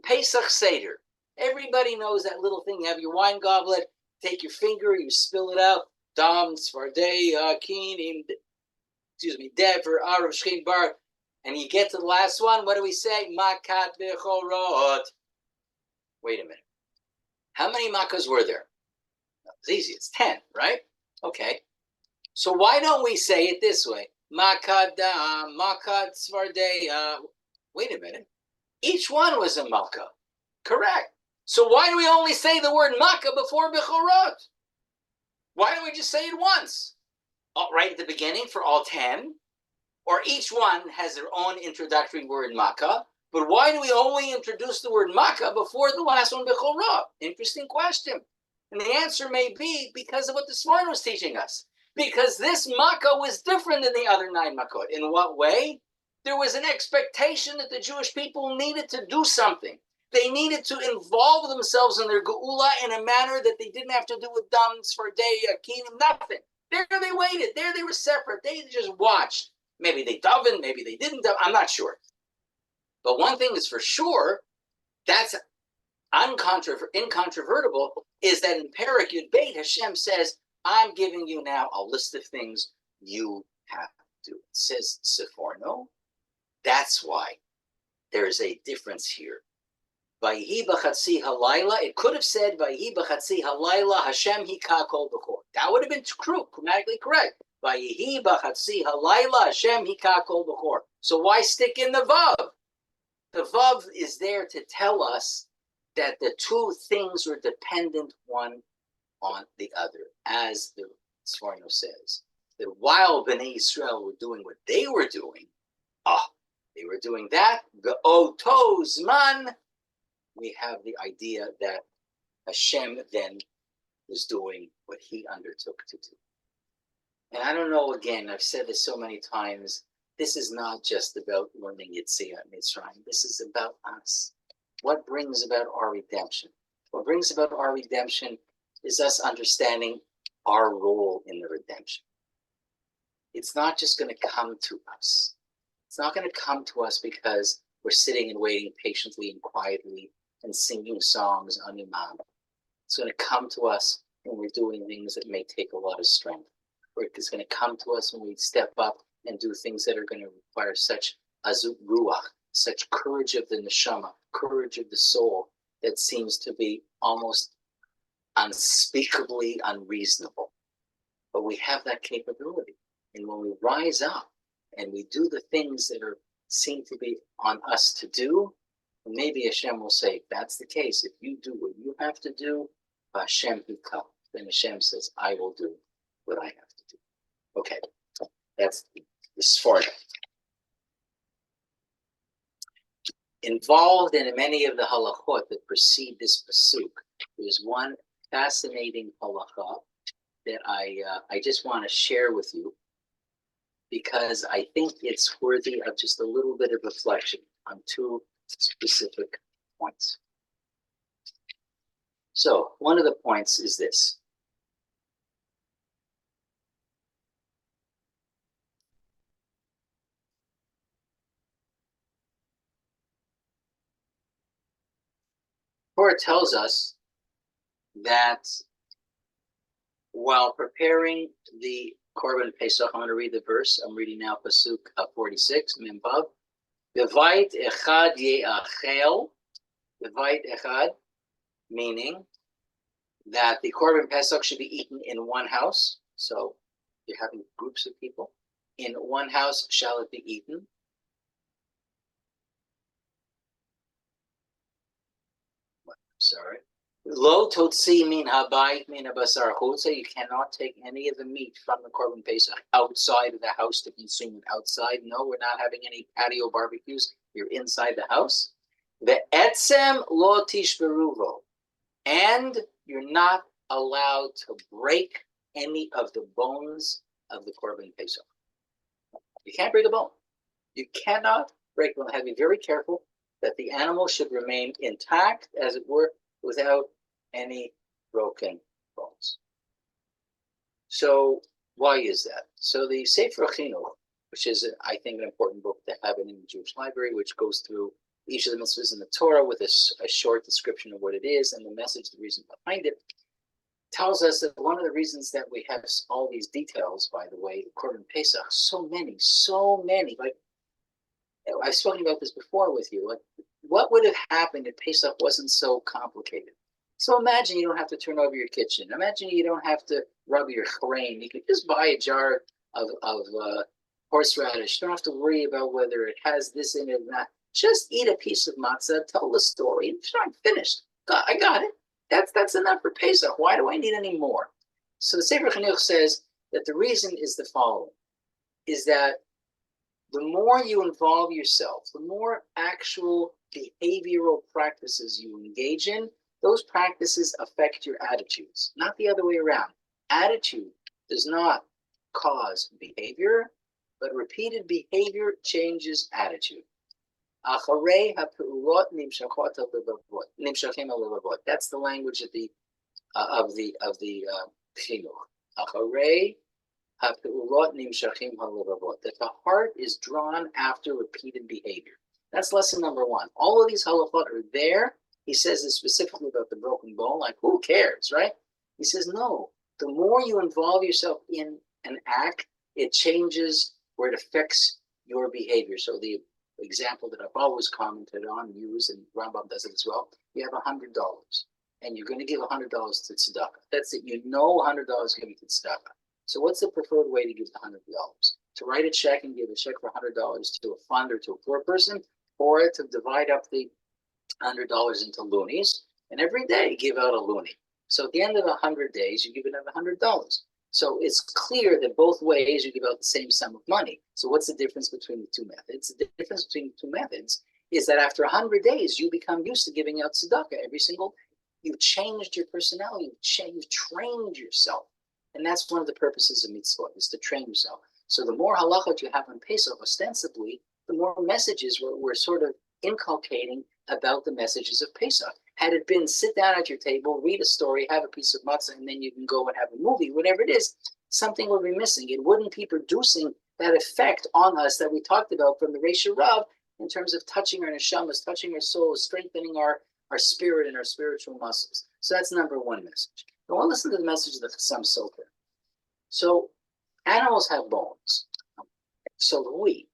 Pesach Seder. Everybody knows that little thing. You have your wine goblet, take your finger, you spill it out. Dam, Svardei, Kinim, Dever, Arav, Shchin, Bar, and you get to the last one, what do we say? Makat Bechorot. Wait a minute. How many makas were there? It's easy, it's 10, right? Okay. So why don't we say it this way? Makat Dam, Makat Svardei. Wait a minute. Each one was a makkah. Correct. So why do we only say the word makkah before Bechorot? Why don't we just say it once? Right at the beginning for all 10? Or each one has their own introductory word makkah. But why do we only introduce the word makkah before the last one, Bechorot? Interesting question. And the answer may be because of what the Sforno was teaching us. Because this makkah was different than the other 9 makkot. In what way? There was an expectation that the Jewish people needed to do something. They needed to involve themselves in their geula in a manner that they didn't have to do with dam, svardei, akinim, nothing. There they waited. There they were separate. They just watched. Maybe they davened, maybe they didn't daven. I'm not sure. But one thing is for sure, that's incontrovertible, is that in Perek Yud Beit, Hashem says, I'm giving you now a list of things you have to do. It says Seforno. That's why there's a difference here. Vayhi b'chatzi halayla. It could have said Vayhi b'chatzi halayla Hashem hika kol b'chor. That would have been true, grammatically correct. Vayhi b'chatzi halayla Hashem hika kol b'chor. So why stick in the vav? The vav is there to tell us that the two things were dependent one on the other, as the Sforno says. That while Bnei Yisrael were doing what they were doing, they were doing that. Be'oto zman, we have the idea that Hashem then was doing what he undertook to do. And I don't know, again, I've said this so many times, this is not just about learning Yetziat Mitzrayim. This is about us. What brings about our redemption? What brings about our redemption is us understanding our role in the redemption. It's not just going to come to us. It's not going to come to us because we're sitting and waiting patiently and quietly and singing songs on Imam. It's going to come to us when we're doing things that may take a lot of strength. Or it's going to come to us when we step up and do things that are going to require such azut ruach, such courage of the neshama, courage of the soul that seems to be almost unspeakably unreasonable. But we have that capability. And when we rise up and we do the things that seem to be on us to do, maybe Hashem will say, if that's the case, if you do what you have to do, Hashem hikam. Then Hashem says, I will do what I have to do. Okay, that's the Sforno. Involved in many of the halachot that precede this pasuk, there's one fascinating halachah that I just want to share with you because I think it's worthy of just a little bit of reflection on two specific points. So one of the points is this. Torah tells us that while preparing the Korban Pesach, I'm going to read the verse. I'm reading now Pasuk 46, Membav. Bevait echad ye'achel. Bevait echad, meaning that the Korban Pesach should be eaten in one house. So you're having groups of people. In one house shall it be eaten. Sorry. Lo totzi min habayit min habasar chutza. You cannot take any of the meat from the Korban Pesach outside of the house to consume it outside. No, we're not having any patio barbecues. You're inside the house. The etzem lo tishberuvo. And you're not allowed to break any of the bones of the Korban Pesach. You can't break a bone. You cannot break a bone. Have to be very careful that the animal should remain intact, as it were, without any broken bones. So why is that? So the Sefer Chinuch, which is, I think, an important book to have in the Jewish library, which goes through each of the mitzvahs in the Torah with a short description of what it is and the message, the reason behind it. tells us that one of the reasons that we have all these details, by the way, Korban Pesach, so many. Like I've spoken about this before with you. Like, what would have happened if Pesach wasn't so complicated? So imagine you don't have to turn over your kitchen. Imagine you don't have to rub your chrein. You could just buy a jar of horseradish. You don't have to worry about whether it has this in it or not. Just eat a piece of matzah, tell the story, and I'm finished. I got it. That's enough for Pesach. Why do I need any more? So the Sefer Chinuch says that the reason is the following, is that the more you involve yourself, the more actual behavioral practices you engage in, those practices affect your attitudes, not the other way around. Attitude does not cause behavior, but repeated behavior changes attitude. That's the language of the chinuch. That the heart is drawn after repeated behavior. That's lesson number one. All of these halachot are there. He says it specifically about the broken bone, like who cares, right? He says, no, the more you involve yourself in an act, it changes where it affects your behavior. So the example that I've always commented on, use, and Rambam does it as well, you have $100 and you're going to give $100 to tzedakah. That's it. You know $100 going to tzedakah. So what's the preferred way to give the $100? To write a check and give a check for $100 to a fund or to a poor person, or to divide up the $100 into loonies, and every day give out a loonie. So at the end of 100 days, you give it $100. So it's clear that both ways you give out the same sum of money. So what's the difference between the two methods? The difference between the two methods is that after 100 days, you become used to giving out tzedakah every single day. You've changed your personality. You've trained yourself. And that's one of the purposes of mitzvot, is to train yourself. So the more halachot you have on Pesach, ostensibly, the more messages we're sort of inculcating about the messages of Pesach. Had it been sit down at your table, read a story, have a piece of matzah, and then you can go and have a movie, whatever it is, something would be missing. It wouldn't be producing that effect on us that we talked about from the Reish Rav in terms of touching our neshamas, touching our souls, strengthening our spirit and our spiritual muscles. So that's number one message. I want to listen to the message of the Chassam Sofer. So animals have bones. So do we.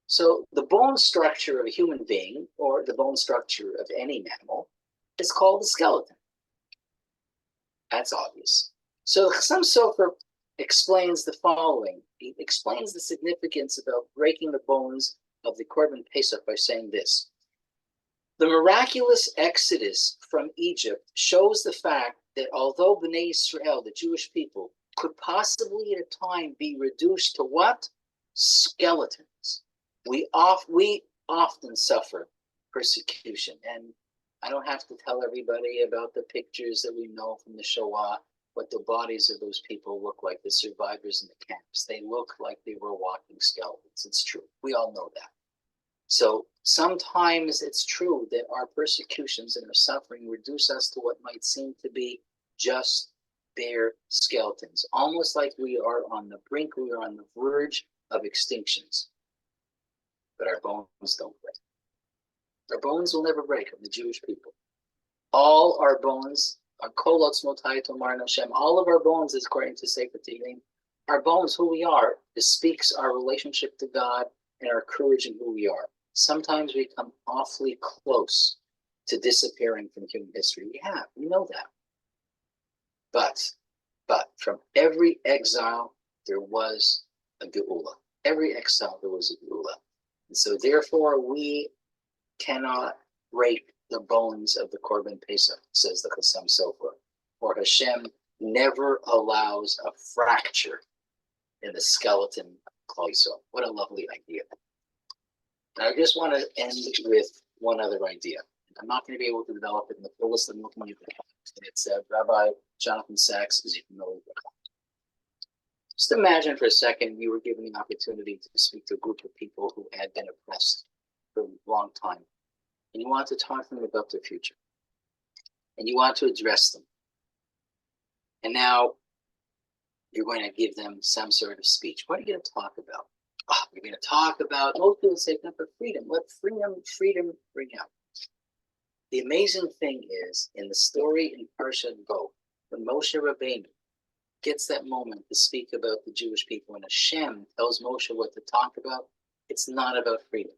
So the bone structure of a human being, or the bone structure of any mammal, is called the skeleton. That's obvious. So Chassam Sofer explains the following. He explains the significance about breaking the bones of the Korban Pesach by saying this. The miraculous exodus from Egypt shows the fact that although Bnei Israel, the Jewish people, could possibly at a time be reduced to what? Skeletons. We often suffer persecution. And I don't have to tell everybody about the pictures that we know from the Shoah, what the bodies of those people look like, the survivors in the camps. They look like they were walking skeletons. It's true. We all know that. So sometimes it's true that our persecutions and our suffering reduce us to what might seem to be just bare skeletons, almost like we are on the brink, we are on the verge of extinctions. But our bones don't break. Our bones will never break of the Jewish people. All our bones, our kolot smotai tomar Hashem, all of our bones, is according to Sefer Tehillim, our bones, who we are, it speaks our relationship to God and our courage in who we are. Sometimes we come awfully close to disappearing from human history. We know that. But from every exile, there was a geula. Every exile, there was a geula. And so therefore, we cannot break the bones of the Korban Pesach, says the Chassam Sofer. For Hashem never allows a fracture in the skeleton of Klal Yisrael. What a lovely idea. Now, I just want to end with one other idea. I'm not going to be able to develop it in the fullest and looking at it. It's Rabbi Jonathan Sachs, as you can know. Just imagine for a second you were given an opportunity to speak to a group of people who had been oppressed for a long time, and you want to talk to them about their future, and you want to address them. And now you're going to give them some sort of speech. What are you going to talk about? You're going to talk about, most people say, for freedom. Let freedom bring out. The amazing thing is, in the story in Parsha Bo, When Moshe Rabbeinu gets that moment to speak about the Jewish people, and Hashem tells Moshe what to talk about, it's not about freedom.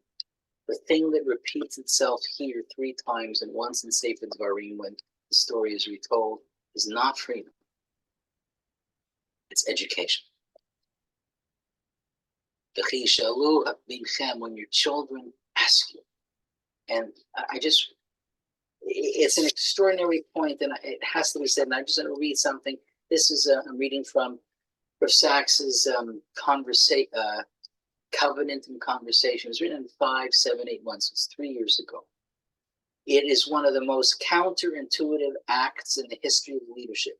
The thing that repeats itself here 3 times and once in Sefer Dvarim when the story is retold is not freedom. It's education. When your children ask you. And it's an extraordinary point, and it has to be said, and I'm just going to read something. This is I'm reading from Rav Sachs's Covenant and Conversation. It was written in 5781, so it's 3 years ago. It is one of the most counterintuitive acts in the history of leadership.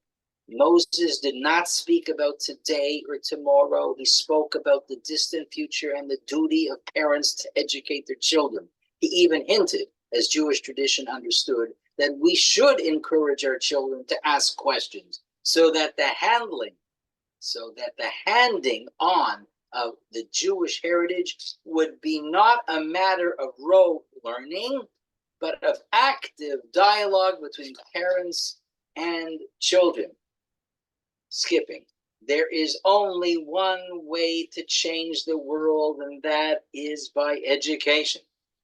Moses did not speak about today or tomorrow. He spoke about the distant future and the duty of parents to educate their children. He even hinted, as Jewish tradition understood, that we should encourage our children to ask questions so that the handing on of the Jewish heritage would be not a matter of rote learning, but of active dialogue between parents and children. Skipping. There is only one way to change the world, and that is by education.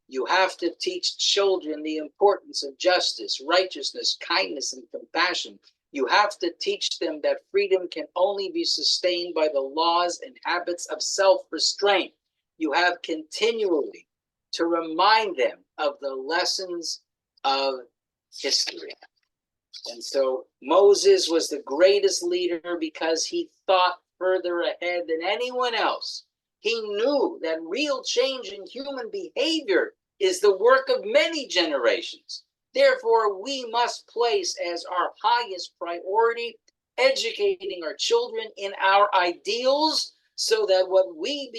You have to teach children the importance of justice, righteousness, kindness, and compassion. You have to teach them that freedom can only be sustained by the laws and habits of self-restraint. You have continually to remind them of the lessons of history. And so Moses was the greatest leader because he thought further ahead than anyone else. He knew that real change in human behavior is the work of many generations. Therefore, we must place as our highest priority educating our children in our ideals, so that what we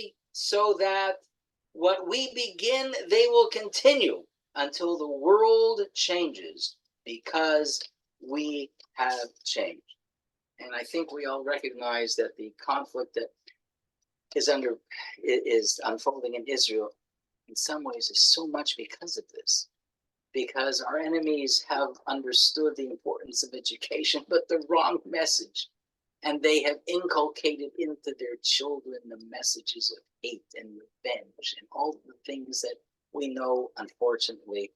begin, they will continue until the world changes, because we have changed. And I think we all recognize that the conflict that is unfolding in Israel in some ways is so much because of this. Because our enemies have understood the importance of education, but the wrong message. And they have inculcated into their children the messages of hate and revenge and all the things that we know, unfortunately,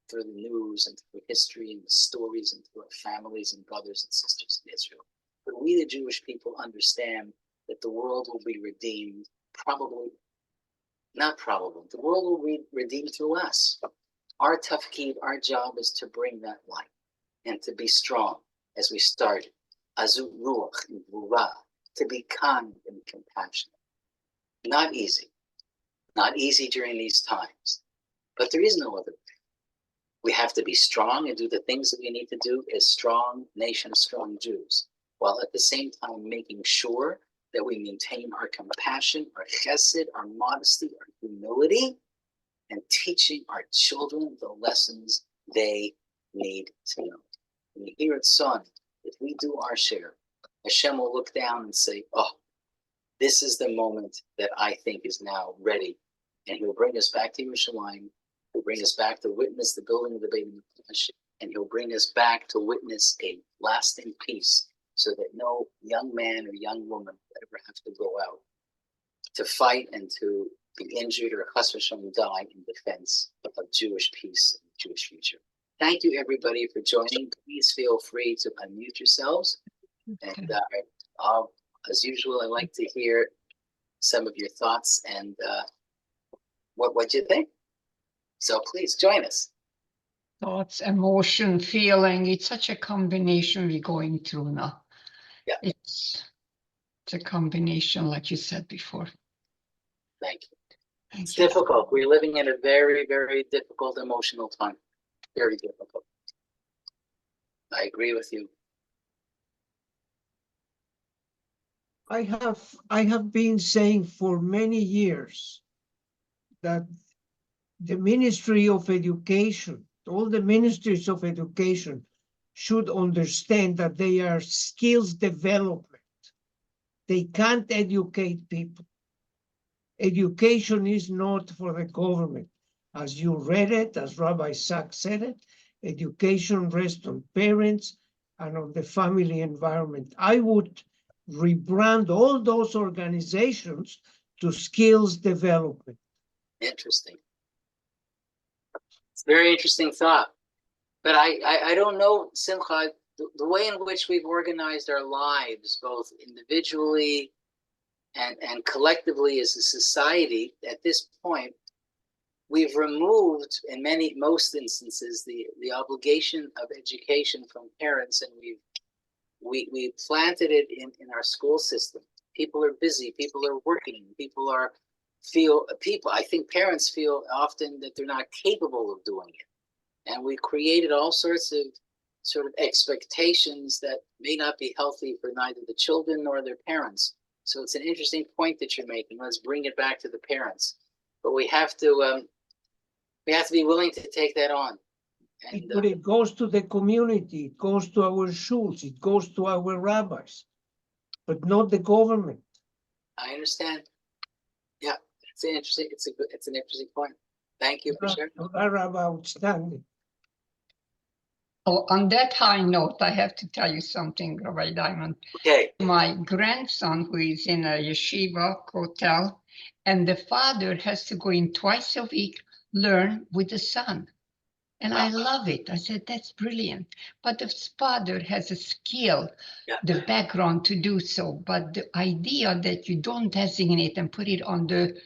through the news and through history and the stories and through our families and brothers and sisters in Israel. But we, the Jewish people, understand that the world will be redeemed, the world will be redeemed through us. Our tafkid, our job is to bring that light and to be strong as we started. Azut ruach and vura, to be kind and compassionate. Not easy during these times, but there is no other way. We have to be strong and do the things that we need to do as strong nations, strong Jews, while at the same time making sure that we maintain our compassion, our chesed, our modesty, our humility, and teaching our children the lessons they need to know. When you hear it sung, if we do our share, Hashem will look down and say, oh, this is the moment that I think is now ready. And he'll bring us back to Yerushalayim. He'll bring us back to witness the building of the Beit HaMikdash, and he'll bring us back to witness a lasting peace, so that no young man or young woman will ever have to go out to fight and to be injured or chas v'shalom die in defense of Jewish peace and Jewish future. Thank you, everybody, for joining. Please feel free to unmute yourselves. And as usual, I'd like to hear some of your thoughts and what you think. So please join us. Thoughts, emotion, feeling. It's such a combination we're going through now. Yeah. It's a combination, like you said before. Thank you. It's you. difficult. We're living in a very, very difficult emotional time. Very difficult. I agree with you. I have been saying for many years that the Ministry of Education, all the ministries of education, should understand that they are skills development. They can't educate people. Education is not for the government. As you read it, as Rabbi Sachs said it, education rests on parents and of the family environment. I would rebrand all those organizations to skills development. Interesting. It's a very interesting thought. But I don't know, Simcha, the way in which we've organized our lives, both individually and collectively as a society, at this point, we've removed, in most instances, the obligation of education from parents, and we planted it in our school system. People are busy, people are working, I think parents feel often that they're not capable of doing it. And we created all sorts of sort of expectations that may not be healthy for neither the children nor their parents. So it's an interesting point that you're making. Let's bring it back to the parents. But we have to be willing to take that on. And, But it goes to the community, it goes to our schools, it goes to our rabbis, but not the government. I understand. Yeah, it's an interesting point. Thank you for sharing. Rabbi, outstanding. Oh, on that high note, I have to tell you something, Rabbi Diamond. Okay. My grandson, who is in a yeshiva hotel, and the father has to go in twice a week, learn with the son. And I love it. I said, that's brilliant. But the father has a skill, the background to do so. But the idea that you don't designate and put it on the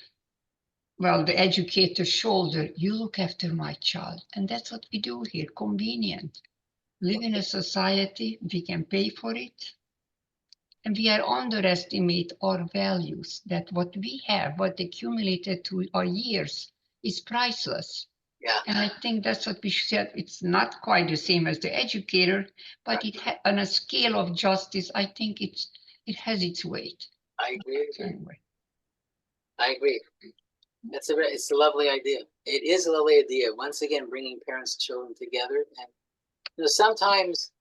educator's shoulder, you look after my child. And that's what we do here, convenient. Live in a society, we can pay for it. And we are underestimate our values, that what we have, what accumulated through our years is priceless. Yeah. And I think that's what we said. It's not quite the same as the educator, but on a scale of justice, I think it has its weight. I agree. Anyway. I agree. It's a lovely idea. It is a lovely idea. Once again, bringing parents and children together. And sometimes,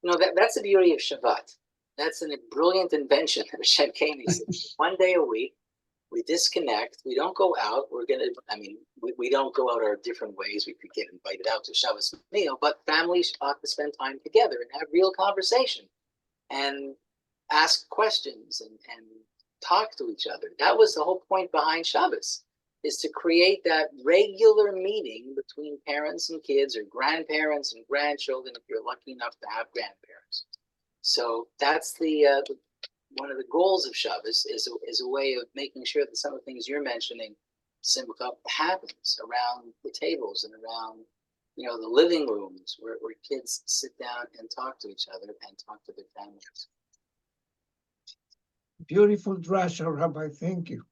that's the beauty of Shabbat. That's a brilliant invention of Hashem came. He said, one day a week, we disconnect. We don't go out. We don't go out our different ways. We could get invited out to Shabbos meal, but families ought to spend time together and have real conversation and ask questions and talk to each other. That was the whole point behind Shabbos, is to create that regular meeting between parents and kids, or grandparents and grandchildren, if you're lucky enough to have grandparents. So that's one of the goals of Shabbos is a way of making sure that some of the things you're mentioning, Simcha, happens around the tables and around, the living rooms where kids sit down and talk to each other and talk to their families. Beautiful drasha, Rabbi. Thank you.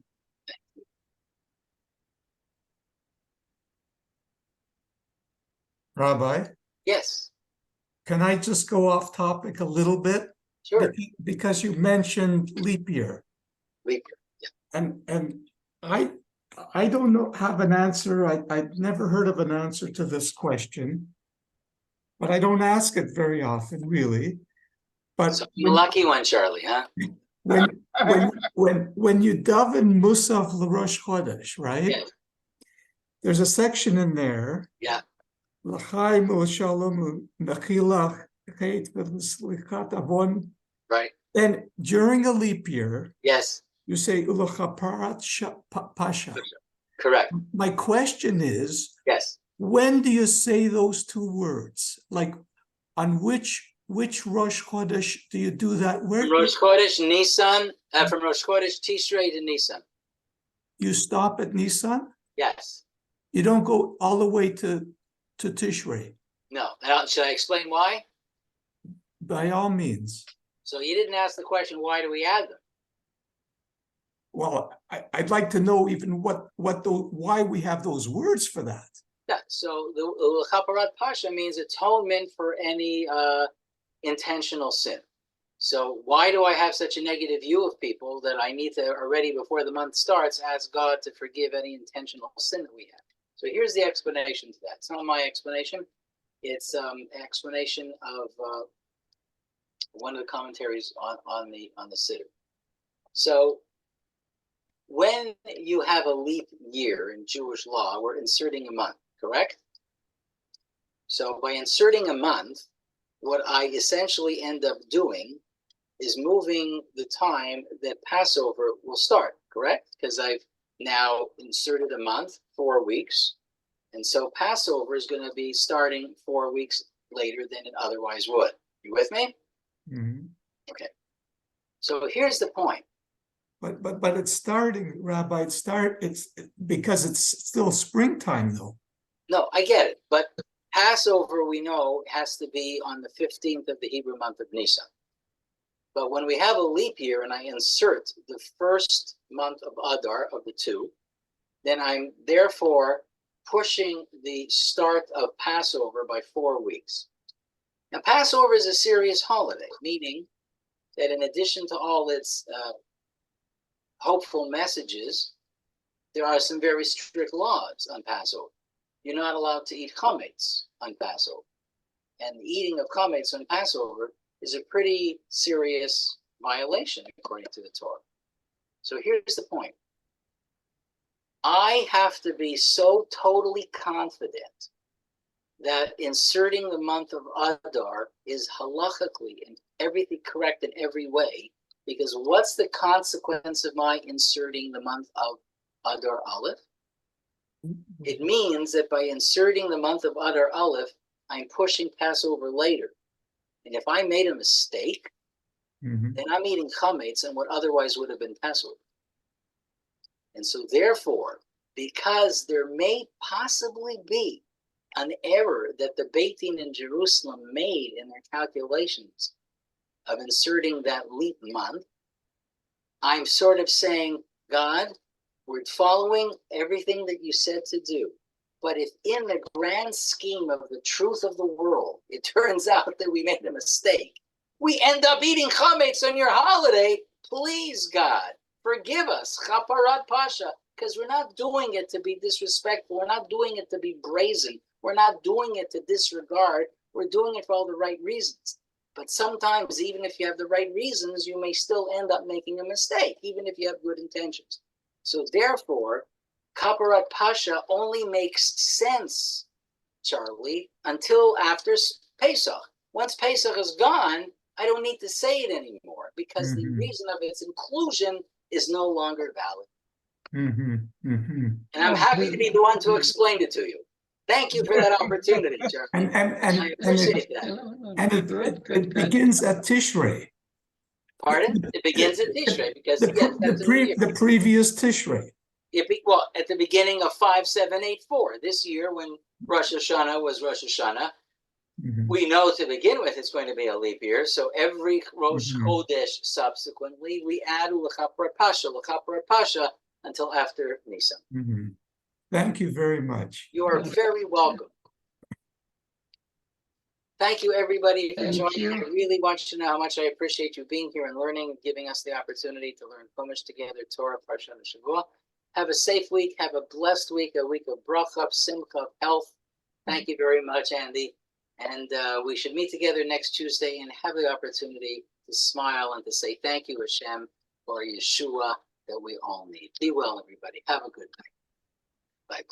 Rabbi? Yes. Can I just go off topic a little bit? Sure. Because you mentioned leap year. Leap year, yeah. And I don't have an answer. I've never heard of an answer to this question, but I don't ask it very often, really. But so you're a lucky one, Charlie, huh? When you daven Musaf l'Rosh Chodesh, right? Yeah. There's a section in there. Yeah. L'chaim u'shalom u'nachilach chet v'slichat avon. Right. Then during a leap year, yes, you say u'lechaparat pasha. Correct. My question is, yes, when do you say those two words? Like, on which Rosh Chodesh do you do that? Where from Rosh Chodesh Nisan, from Rosh Chodesh Tishrei to Nisan. You stop at Nisan? Yes. You don't go all the way to Tishrei? No. Should I explain why? By all means. So you didn't ask the question, why do we add them? Well, I'd like to know even why we have those words for that. Yeah. So the Chaparat Pasha means atonement for any intentional sin. So why do I have such a negative view of people that I need to already before the month starts ask God to forgive any intentional sin that we have? So here's the explanation to that. It's not my explanation. It's an explanation of one of the commentaries on the Siddur. So when you have a leap year in Jewish law, we're inserting a month, correct? So by inserting a month, what I essentially end up doing is moving the time that Passover will start, correct? Because I've now inserted a month, 4 weeks. And so Passover is going to be starting 4 weeks later than it otherwise would. You with me? Mhm. Okay. So here's the point. But it's starting, Rabbi, it's because it's still springtime though. No, I get it. But Passover, we know, has to be on the 15th of the Hebrew month of Nisan. But when we have a leap year and I insert the first month of Adar of the two, then I'm therefore pushing the start of Passover by 4 weeks. Now, Passover is a serious holiday, meaning that in addition to all its hopeful messages, there are some very strict laws on Passover. You're not allowed to eat chametz on Passover. And the eating of chametz on Passover is a pretty serious violation according to the Torah. So here's the point. I have to be so totally confident that inserting the month of Adar is halachically and everything correct in every way, because what's the consequence of my inserting the month of Adar Aleph? It means that by inserting the month of Adar Aleph, I'm pushing Passover later. And if I made a mistake, Mhm. then I'm eating chametz and what otherwise would have been Passover. And so therefore, because there may possibly be an error that the Beit Din in Jerusalem made in their calculations of inserting that leap month, I'm sort of saying, God, we're following everything that you said to do. But if in the grand scheme of the truth of the world, it turns out that we made a mistake, we end up eating chametz on your holiday, please, God, forgive us, chaparat pasha, because we're not doing it to be disrespectful. We're not doing it to be brazen. We're not doing it to disregard. We're doing it for all the right reasons. But sometimes, even if you have the right reasons, you may still end up making a mistake, even if you have good intentions. So therefore, Kaparat Pasha only makes sense, Charlie, until after Pesach. Once Pesach is gone, I don't need to say it anymore because the Mhm. reason of its inclusion is no longer valid. Mhm. Mhm. And I'm happy to be the one to explain it to you. Thank you for that opportunity, Charlie. I appreciate that. And it begins at Tishrei. Pardon? It begins at Tishrei because, yes, that's a new year. The previous Tishrei. Well, at the beginning of 5784, this year when Rosh Hashanah was Rosh Hashanah, Mhm. we know to begin with it's going to be a leap year. So every Rosh Mhm. Chodesh subsequently, we add L'chapar Pasha until after Nisan. Mhm. Thank you very much. You are very welcome. Thank you, everybody, for Thank joining. you. I really want you to know how much I appreciate you being here and learning and giving us the opportunity to learn Chumash together, Torah, Parsha, and Shavua. Have a safe week. Have a blessed week, a week of bracha, simcha, health. Thank you very much, Andy. And we should meet together next Tuesday and have the opportunity to smile and to say thank you, Hashem, for Yeshua that we all need. Be well, everybody. Have a good night. Bye.